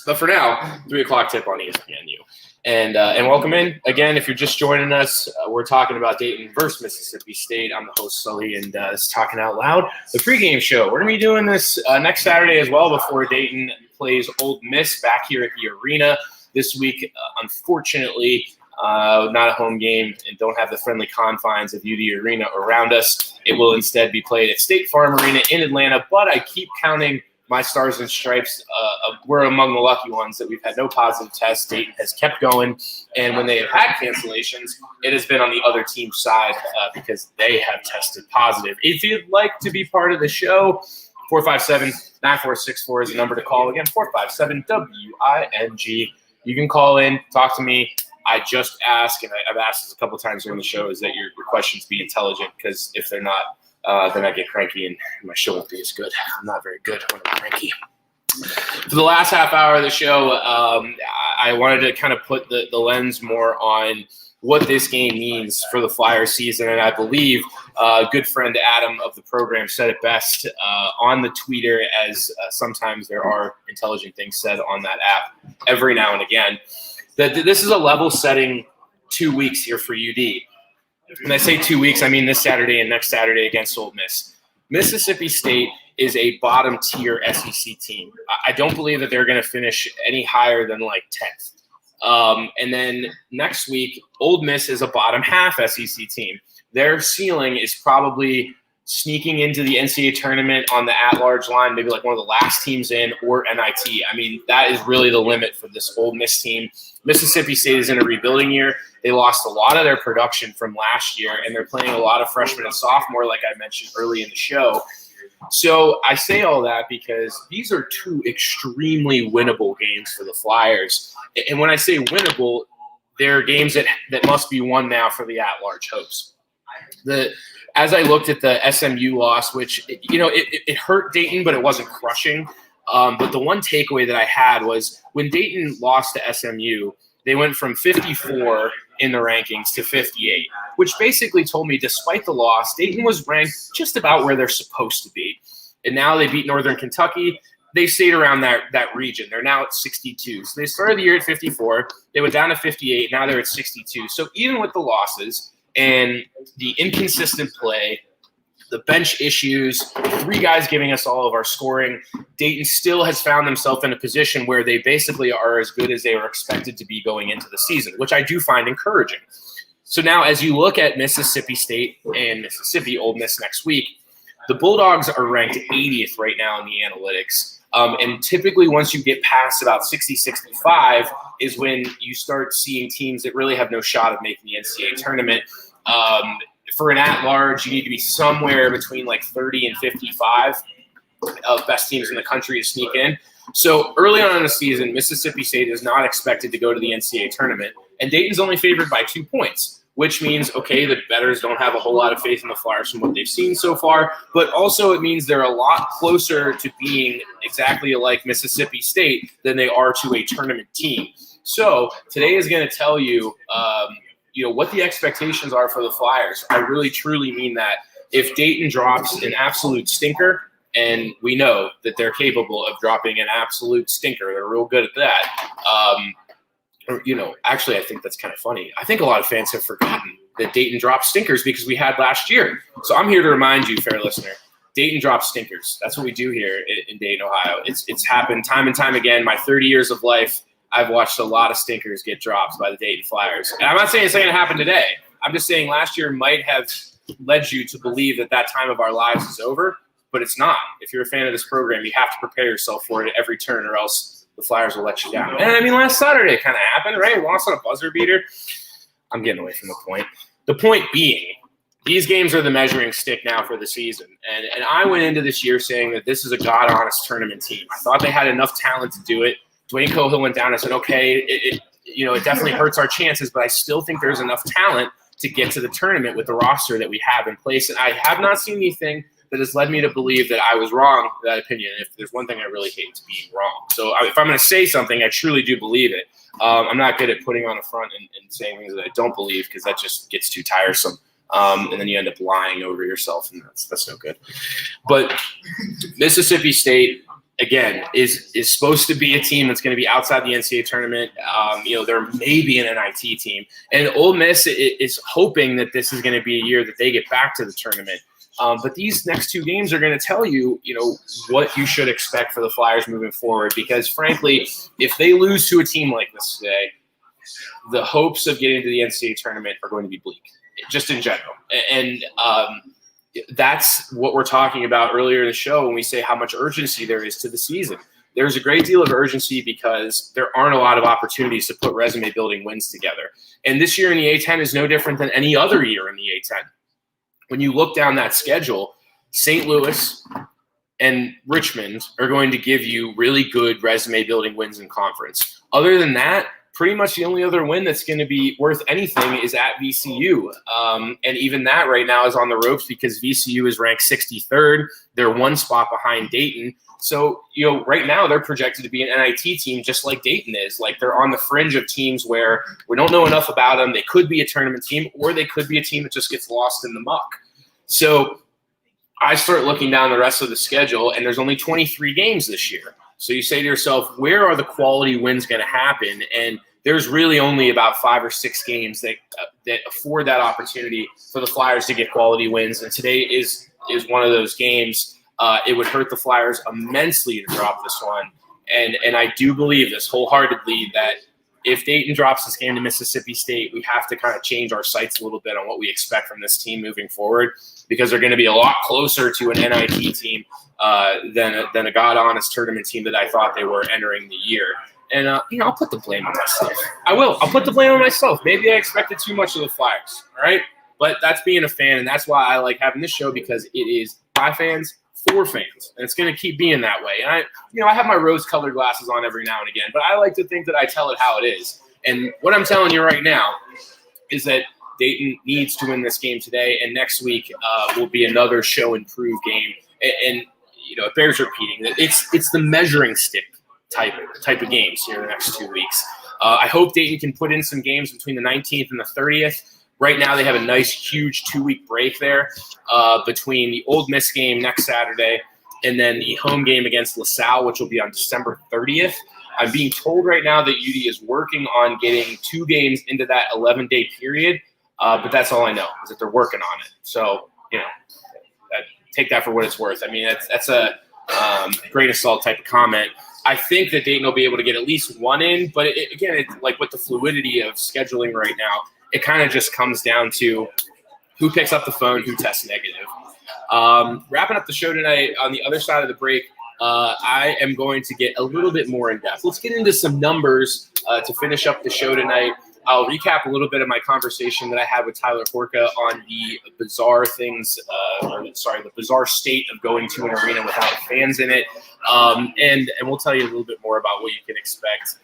But for now, 3 o'clock tip on ESPNU. And welcome in. Again, if you're just joining us, we're talking about Dayton versus Mississippi State. I'm the host, Sully, and this is Talking Out Loud, the pregame show. We're going to be doing this next Saturday as well before Dayton plays Ole Miss back here at the arena. This week, unfortunately, not a home game and don't have the friendly confines of UD Arena around us. It will instead be played at State Farm Arena in Atlanta, but I keep counting my stars and stripes. We're among the lucky ones that we've had no positive tests. Dayton has kept going, and when they have had cancellations, it has been on the other team's side because they have tested positive. If you'd like to be part of the show, 457-9464 is the number to call. Again, 457-WING. You can call in, talk to me. I just ask, and I've asked this a couple times during the show, is that your questions be intelligent, because if they're not, then I get cranky and my show won't be as good. I'm not very good when I'm cranky. For the last half hour of the show, I wanted to kind of put the lens more on what this game means for the Flyers season. And I believe a good friend Adam of the program said it best on the tweeter, as sometimes there are intelligent things said on that app every now and again, that this is a level-setting 2 weeks here for UD. When I say 2 weeks, I mean this Saturday and next Saturday against Ole Miss. Mississippi State is a bottom-tier SEC team. I don't believe that they're going to finish any higher than like 10th. And then next week, Ole Miss is a bottom-half SEC team. Their ceiling is probably sneaking into the NCAA tournament on the at-large line, maybe like one of the last teams in, or NIT. I mean, that is really the limit for this Ole Miss team. Mississippi State is in a rebuilding year. They lost a lot of their production from last year, and they're playing a lot of freshmen and sophomore, like I mentioned early in the show. So I say all that because these are 2 extremely winnable games for the Flyers. And when I say winnable, they're games that must be won now for the at-large hopes. As I looked at the SMU loss, which, it hurt Dayton, but it wasn't crushing. But the one takeaway that I had was when Dayton lost to SMU, they went from 54 in the rankings to 58, which basically told me despite the loss, Dayton was ranked just about where they're supposed to be. And now they beat Northern Kentucky. They stayed around that region. They're now at 62. So they started the year at 54. They went down to 58. Now they're at 62. So even with the losses and the inconsistent play, the bench issues, 3 guys giving us all of our scoring, Dayton still has found themselves in a position where they basically are as good as they were expected to be going into the season, which I do find encouraging. So now as you look at Mississippi State and Mississippi Ole Miss next week, the Bulldogs are ranked 80th right now in the analytics. And typically once you get past about 60, 65 is when you start seeing teams that really have no shot of making the NCAA tournament. For an at-large, you need to be somewhere between like 30 and 55 of best teams in the country to sneak in. So early on in the season, Mississippi State is not expected to go to the NCAA tournament, and Dayton's only favored by 2 points, which means, okay, the bettors don't have a whole lot of faith in the Flyers from what they've seen so far, but also it means they're a lot closer to being exactly like Mississippi State than they are to a tournament team. So today is going to tell you what the expectations are for the Flyers. I really, truly mean that. If Dayton drops an absolute stinker, and we know that they're capable of dropping an absolute stinker, they're real good at that. Actually, I think that's kind of funny. I think a lot of fans have forgotten that Dayton dropped stinkers because we had last year. So I'm here to remind you, fair listener, Dayton drops stinkers. That's what we do here in Dayton, Ohio. It's happened time and time again. My 30 years of life, I've watched a lot of stinkers get dropped by the Dayton Flyers. And I'm not saying it's going to happen today. I'm just saying last year might have led you to believe that time of our lives is over, but it's not. If you're a fan of this program, you have to prepare yourself for it at every turn, or else the Flyers will let you down. And I mean, last Saturday it kind of happened, right? We lost on a buzzer beater. I'm getting away from the point. The point being, these games are the measuring stick now for the season. And I went into this year saying that this is a God-honest tournament team. I thought they had enough talent to do it. Dwayne Cohill went down and said, okay, it definitely hurts our chances, but I still think there's enough talent to get to the tournament with the roster that we have in place. And I have not seen anything that has led me to believe that I was wrong in that opinion. If there's one thing I really hate, it's being wrong. So if I'm going to say something, I truly do believe it. I'm not good at putting on a front and saying things that I don't believe, because that just gets too tiresome. And then you end up lying over yourself, and that's no good. But Mississippi State, again, is supposed to be a team that's going to be outside the NCAA tournament. There may be an NIT team. And Ole Miss is hoping that this is going to be a year that they get back to the tournament. But these next two games are going to tell you, what you should expect for the Flyers moving forward. Because, frankly, if they lose to a team like this today, the hopes of getting to the NCAA tournament are going to be bleak, just in general. And that's what we're talking about earlier in the show when we say how much urgency there is to the season. There's a great deal of urgency because there aren't a lot of opportunities to put resume-building wins together. And this year in the A-10 is no different than any other year in the A-10. When you look down that schedule, St. Louis and Richmond are going to give you really good resume-building wins in conference. Other than that, pretty much the only other win that's going to be worth anything is at VCU. And even that right now is on the ropes because VCU is ranked 63rd. They're one spot behind Dayton. So, right now they're projected to be an NIT team just like Dayton is. Like, they're on the fringe of teams where we don't know enough about them. They could be a tournament team, or they could be a team that just gets lost in the muck. So I start looking down the rest of the schedule, and there's only 23 games this year. So you say to yourself, where are the quality wins going to happen? And there's really only about 5 or 6 games that afford that opportunity for the Flyers to get quality wins. And today is one of those games. It would hurt the Flyers immensely to drop this one. And I do believe this wholeheartedly that if Dayton drops this game to Mississippi State, we have to kind of change our sights a little bit on what we expect from this team moving forward, because they're going to be a lot closer to an NIT team than a God-honest tournament team that I thought they were entering the year. And, I'll put the blame on myself. I will. I'll put the blame on myself. Maybe I expected too much of the Flyers, all right? But that's being a fan, and that's why I like having this show, because it is by fans for fans, and it's going to keep being that way. And I have my rose-colored glasses on every now and again, but I like to think that I tell it how it is. And what I'm telling you right now is that Dayton needs to win this game today, and next week will be another show and prove game. And it bears repeating that it's the measuring stick type of games here in the next 2 weeks. I hope Dayton can put in some games between the 19th and the 30th. Right now, they have a nice, huge 2-week break there between the Ole Miss game next Saturday and then the home game against LaSalle, which will be on December 30th. I'm being told right now that UD is working on getting 2 games into that 11-day period, but that's all I know is that they're working on it. So, take that for what it's worth. I mean, that's a grain of salt type of comment. I think that Dayton will be able to get at least one in, but it's like with the fluidity of scheduling right now, it kind of just comes down to who picks up the phone, who tests negative. Wrapping up the show tonight, on the other side of the break, I am going to get a little bit more in depth. Let's get into some numbers to finish up the show tonight. I'll recap a little bit of my conversation that I had with Tyler Horka on the bizarre the bizarre state of going to an arena without fans in it. And we'll tell you a little bit more about what you can expect.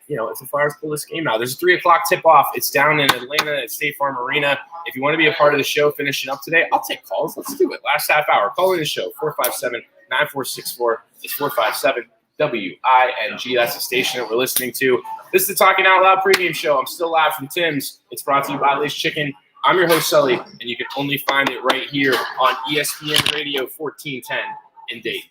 If the Flyers pull this game out, there's a 3:00 tip-off. It's down in Atlanta at State Farm Arena. If you want to be a part of the show finishing up today, I'll take calls. Let's do it. Last half hour. Call in the show, 457-9464. It's 457-WING. That's the station that we're listening to. This is the Talking Out Loud pregame show. I'm still live from Tim's. It's brought to you by Lay's Chicken. I'm your host, Sully, and you can only find it right here on ESPN Radio 1410 in Dayton.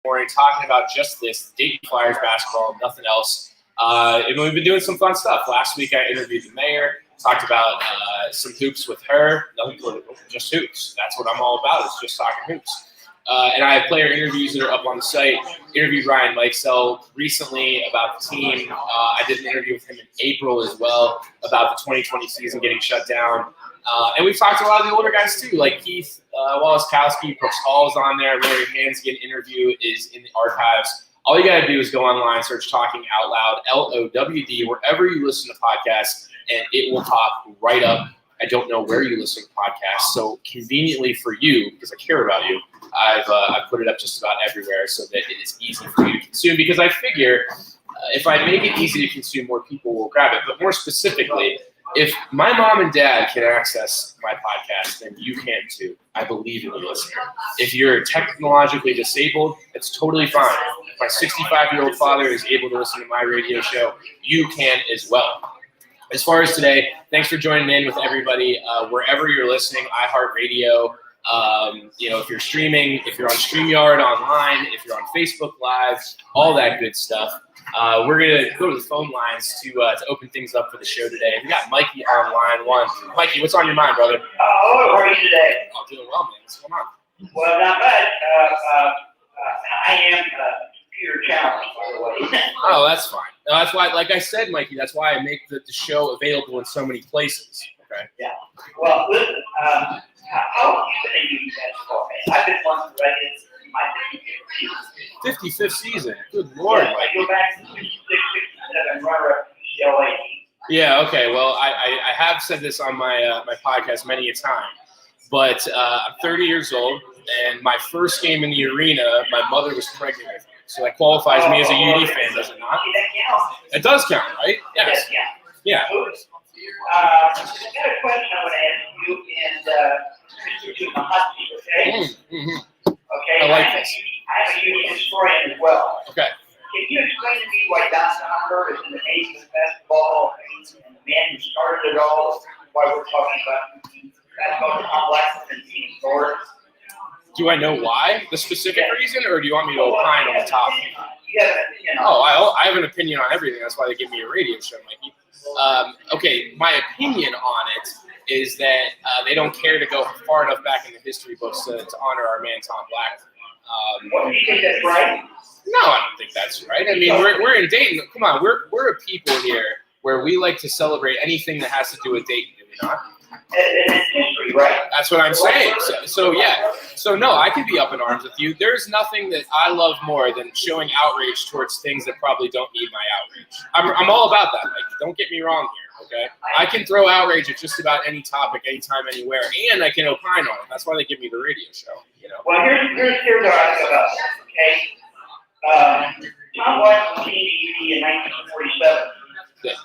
morning talking about just this, Dayton Flyers basketball, nothing else. And we've been doing some fun stuff. Last week I interviewed the mayor, talked about some hoops with her, nothing political, just hoops. That's what I'm all about, is just talking hoops. And I have player interviews that are up on the site. Interviewed Ryan Mikesell recently about the team. I did an interview with him in April as well about the 2020 season getting shut down. And we've talked to a lot of the older guys too, like Keith Wallaskowski, Brooks Hall's on there. Larry Hansgen interview is in the archives. All you got to do is go online, search Talking Out Loud, LOWD, wherever you listen to podcasts, and it will pop right up. I don't know where you listen to podcasts, so conveniently for you, because I care about you, I've put it up just about everywhere so that it is easy for you to consume, because I figure if I make it easy to consume, more people will grab it. But more specifically, if my mom and dad can access my podcast, then you can too. I believe in you, listener. If you're technologically disabled, it's totally fine. If my 65-year-old father is able to listen to my radio show, you can as well. As far as today, thanks for joining in with everybody. Wherever you're listening, iHeartRadio, if you're streaming, if you're on StreamYard online, if you're on Facebook Live, all that good stuff. We're going to go to the phone lines to open things up for the show today. We got Mikey on line one. Mikey, what's on your mind, brother? Hello, how are you today? Oh, doing well, man. What's going on? Well, not bad. I am computer challenged, by the way. Oh, that's fine. No, that's why, like I said, Mikey, that's why I make the show available in so many places. Okay. Yeah. Well, listen, how long have you been a youth basketball fan? I've been one for my 55th season. Good Lord, yeah, Mikey. I go back to 66, 67, runner-up UCLA. Yeah, okay. Well, I have said this on my my podcast many a time, but I'm 30 years old, and my first game in the arena, my mother was pregnant with me. So that qualifies me as a UD fan, does it not? It does count, right? Yes. Yeah. I got a question I want to ask you, and to my hot seat, okay? Mm-hmm. Okay. I like this. I'm a UD historian as well. Okay. Can you explain to me why Don Summer is in the Navy basketball and the man who started it all? Why we're talking about basketball complexes and team sports? Do I know why? The specific reason, or do you want me to opine on the topic? You have an opinion on Oh, I have an opinion on everything. That's why they give me a radio show, Mikey. Okay, my opinion on it is that they don't care to go far enough back in the history books to honor our man Tom Blackburn. what do you think that's right? No, I don't think that's right. I mean, we're in Dayton. Come on, we're a people here where we like to celebrate anything that has to do with Dayton, do we not? And it's history, right? That's what I'm saying. So yeah. So no, I can be up in arms with you. There's nothing that I love more than showing outrage towards things that probably don't need my outrage. I'm all about that, Mikey. Don't get me wrong here, okay? I can throw outrage at just about any topic, anytime, anywhere, and I can opine on it. That's why they give me the radio show, you know? Well, here's what I think about this, okay? Tom Blackburn came to UD in 1947. Yeah.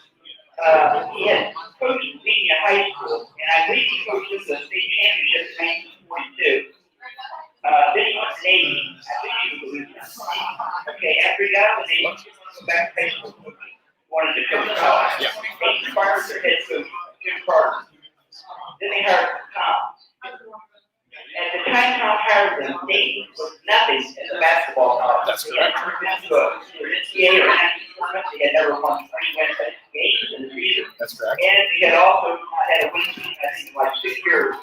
He had coached me in high school, and I believe he coached us the state championship in 1942. Then he went to Navy. I think he was a lieutenant. Okay, after he got out of the Navy, he went back to high school. Wanted to coach college. Yeah. They fired their head coach, Jim Carter. Then they hired Tom. At the time Tom hired them, Dayton was nothing as a basketball college. That's They had correct. turned into an NCAA or national tournament. They had never won 20 wins games in the season. That's correct. And he had also had a winning team, I think, in like 6 years.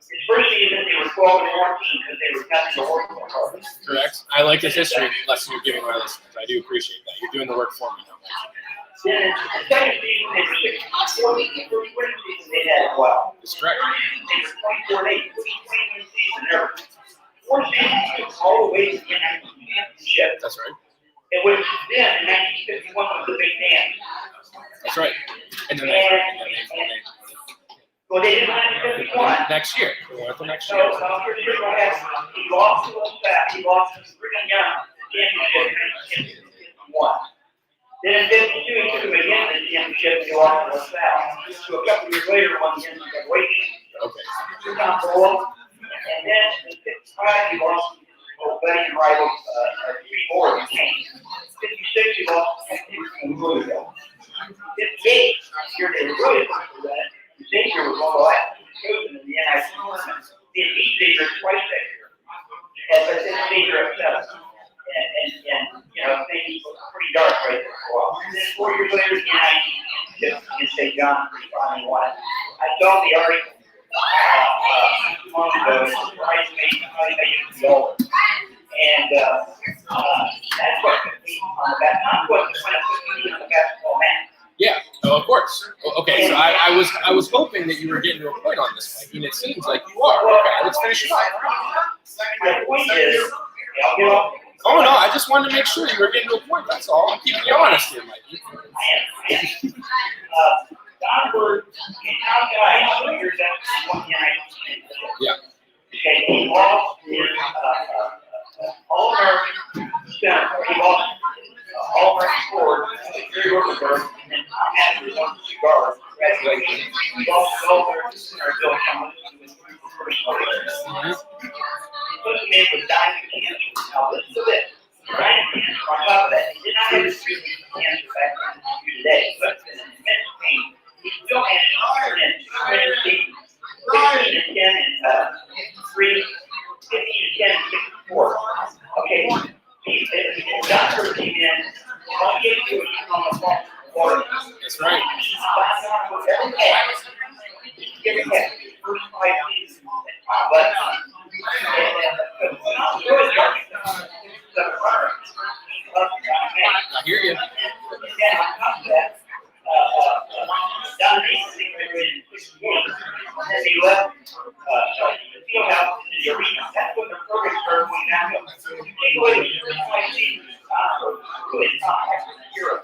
His first season, they were 12 and 14 because they were nothing to work for. Correct. I like this history lesson you're giving my listeners. I do appreciate that. You're doing the work for me now, Mikey. Then in the second season, they were 6-14. The first winning season, they had as well. That's correct. They were 24-8, 20 season ever. 4 seasons all the way to the national championship. That's right. In which then, in 1951, was the big dance. That's right. And then Well, they didn't win in 51. next year. We went the next So, year. here's what happened. He lost to LOWD. He lost to Brigham Young championship in 1951. Then in 52, he took him again to the championship. He lost to LOWD. So a couple years later, won the NCAA championship. Okay. Took on goal. And then in 55, he lost to old buddy and rival 3 more than Kane. 56, he lost to Louisville. 58, year they were really looking for that. Xavier was one of the last chosen in the NIT tournament. They beat Xavier twice that year. And but then Xavier at 7. you know, things look pretty dark right there for a while. And then 4 years later, the United States St. John finally won it. I saw the article months ago, price made it lower. And that's what put me on the back. Not what put me on the basketball mat. Yeah, oh, of course. Okay, so I was hoping that you were getting to a point on this, Mike, and it seems like you are. Okay, let's finish it off. My point is, I'll get off. Oh no, I just wanted to make sure you were getting to a point. That's all. I'm keeping you honest here, Mikey. I am. Don Bird, Tom Guy, 2 years after one United States. Yeah. Okay, he lost his All-American center. He lost All-American forward, Jerry Rosenberg, and then Tom Hatton was on the guard graduation. He lost his All-American center, Bill Campbell, who was first player. Put him in with dying of cancer. Now listen to this. Dying of cancer on top of that. He did not have his treatment for cancer back when he did today, but in immense pain. He still managed to turn in 15 and 10 and 3, 15 and 10 and 4. Okay. Doctor came in, all he had to do was turn on the phone. That's right. Every day. First 5 seasons. But I hear you. And on top of that, Don Dayton graduated in 68, and then he left the field house into the arena. That's when the program started going downhill. You take away the first 5 seasons, really top hero.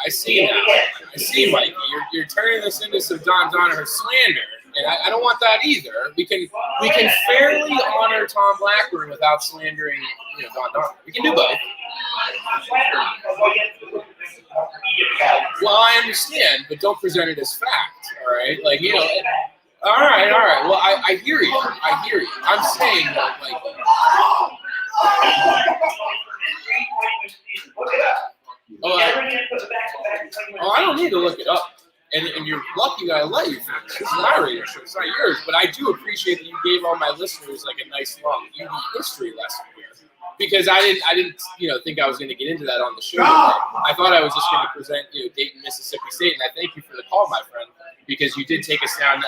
I see now. I see, Mikey. You're turning this into some Don Donoher slander, and I don't want that either. We can fairly honor Tom Blackburn without slandering, Don Donoher. We can do both. Well, I understand, but don't present it as fact. All right, All right. Well, I hear you. I'm saying that, Look it up. I don't need to look it up. And you're lucky that I let you finish. This is my radio show. It's not yours. But I do appreciate that you gave all my listeners a nice long UD history lesson here. Because I didn't think I was going to get into that on the show today. I thought I was just going to present Dayton, Mississippi State, and I thank you for the call, my friend, because you did take us down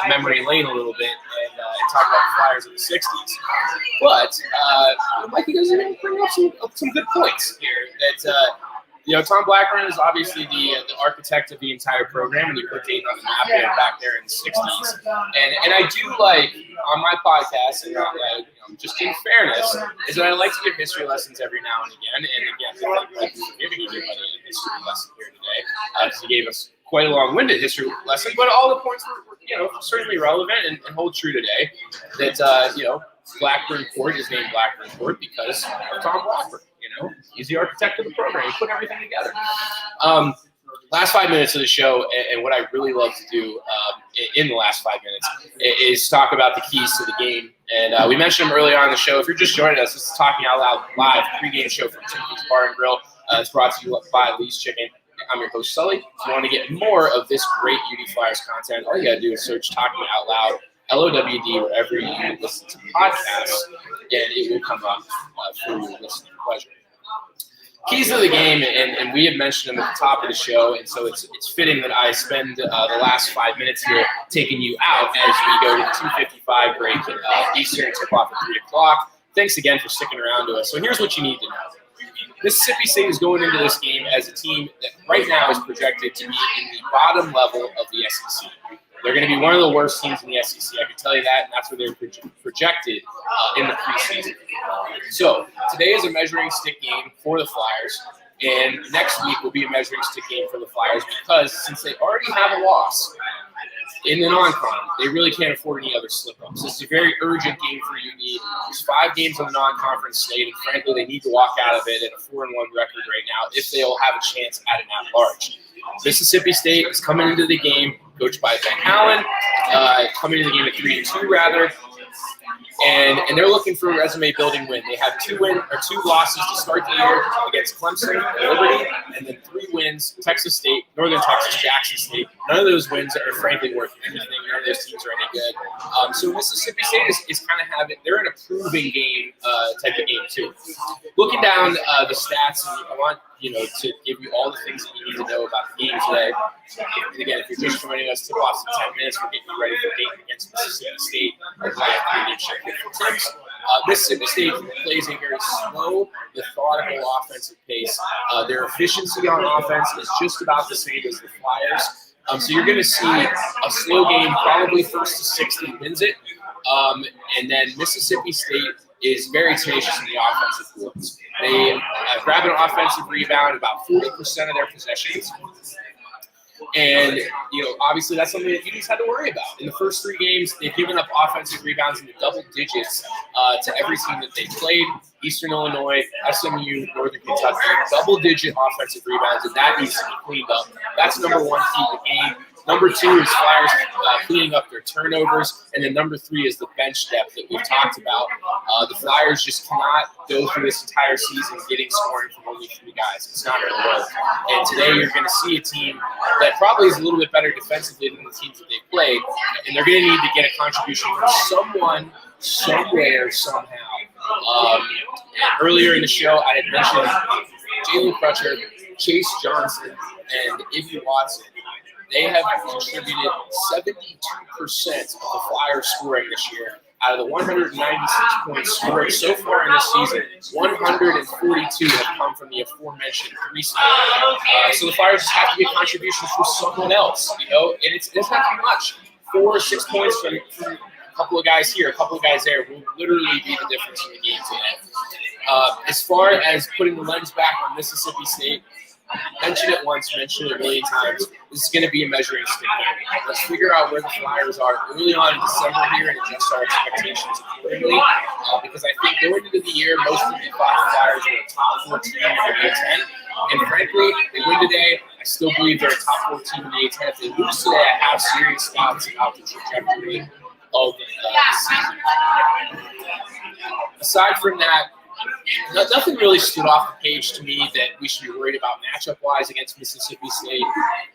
a memory lane a little bit and talk about the Flyers of the '60s. But Mikey does even bring up some good points here. That Tom Blackburn is obviously the architect of the entire program, and he put Dayton on the map back there in the '60s. And I do on my podcast, and just in fairness, is that I like to give history lessons every now and again. And again, thank you for giving everybody a history lesson here today, because he gave us quite a long-winded history lesson. But all the points were certainly relevant and hold true today. That Blackburn Court is named Blackburn Court because of Tom Blackburn. He's the architect of the program. He put everything together. Last 5 minutes of the show, and what I really love to do in the last 5 minutes is talk about the keys to the game. And we mentioned them earlier on in the show. If you're just joining us, this is Talking Out Loud live pregame show from Timothy's Bar and Grill. It's brought to you by Lee's Chicken. I'm your host, Sully. If you want to get more of this great UD Flyers content, all you got to do is search Talking Out Loud, LOWD, wherever you listen to podcasts, and it will come up for your listening pleasure. Keys of the game, and we have mentioned them at the top of the show, and so it's fitting that I spend the last 5 minutes here taking you out as we go to the 2:55 break Eastern tip-off at 3 o'clock. Thanks again for sticking around to us. So here's what you need to know. Mississippi State is going into this game as a team that right now is projected to be in the bottom level of the SEC. They're going to be one of the worst teams in the SEC. I can tell you that, and that's where they're projected in the preseason. So today is a measuring stick game for the Flyers, and next week will be a measuring stick game for the Flyers because since they already have a loss in the non-con, they really can't afford any other slip-ups. This is a very urgent game for UD. There's 5 games on the non-conference slate, and frankly, they need to walk out of it at a 4-1 record right now if they'll have a chance at an at-large. Mississippi State is coming into the game, coached by Ben Allen, coming into the game at 3-2 rather. And they're looking for a resume-building win. They have two losses to start the year against Clemson and Liberty, and then 3 wins, Texas State, Northern Texas, Jackson State. None of those wins are frankly worth anything. None of those teams are any good. So Mississippi State is kind of having – they're in a proving game type of game too. Looking down the stats, and I want to give you all the things that you need to know about the game today. And again, if you're just joining us, tip off in 10 minutes. We're getting you ready for Dayton against Mississippi State. Our live pregame show here for Tips. Mississippi State plays a very slow, methodical offensive pace. Their efficiency on offense is just about the same as the Flyers. So you're going to see a slow game, probably first to 60 wins it. And then Mississippi State is very tenacious in the offensive boards. They grab an offensive rebound about 40% of their possessions. And, obviously that's something that Utah's had to worry about. In the first 3 games, they've given up offensive rebounds in the double digits to every team that they played. Eastern Illinois, SMU, Northern Kentucky, double-digit offensive rebounds, and that needs to be cleaned up. That's number 1 key to the game. Number 2 is Flyers cleaning up their turnovers, and then number 3 is the bench depth that we've talked about. The Flyers just cannot go through this entire season getting scoring from only 3 guys. It's not going to work. And today you're going to see a team that probably is a little bit better defensively than the teams that they've played, and they're going to need to get a contribution from someone, somewhere, somehow. Earlier in the show, I had mentioned Jalen Crutcher, Chase Johnson, and Ivy Watson. They have contributed 72% of the Flyers scoring this year. Out of the 196 points scored so far in this season, 142 have come from the aforementioned 3 seed. So the Flyers just have to get contributions from someone else, and it's not too much. 4 or 6 points from a couple of guys here, a couple of guys there will literally be the difference in the game today. As far as putting the lens back on Mississippi State, mention it once, mention it a million times. This is going to be a measuring stick. Let's figure out where the Flyers are early on in December here and adjust our expectations accordingly. Because I think going into the year, most people thought the Flyers were a top 14 in the A10. And frankly, they win today. I still believe they're a top 14 in the A10. If they lose today, I have serious doubts about the trajectory of the season. Aside from that, nothing really stood off the page to me that we should be worried about matchup-wise against Mississippi State.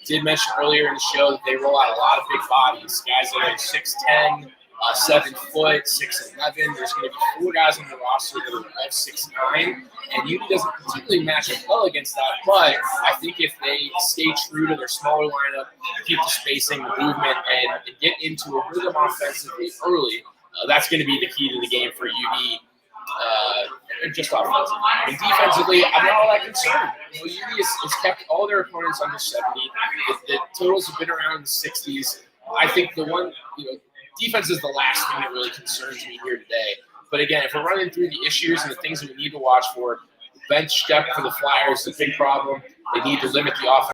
Did mention earlier in the show that they roll out a lot of big bodies, guys that are 6'10", 7 foot, 6'11". There's going to be 4 guys on the roster that are above 6'9", and UD doesn't particularly match up well against that. But I think if they stay true to their smaller lineup, keep the spacing, the movement, and get into a rhythm offensively early, that's going to be the key to the game for UD. Just offensively. I mean, defensively, I'm not all that concerned. UD has kept all their opponents under 70. The totals have been around the 60s. I think the one, defense is the last thing that really concerns me here today. But again, if we're running through the issues and the things that we need to watch for, bench depth for the Flyers is a big problem. They need to limit the offense.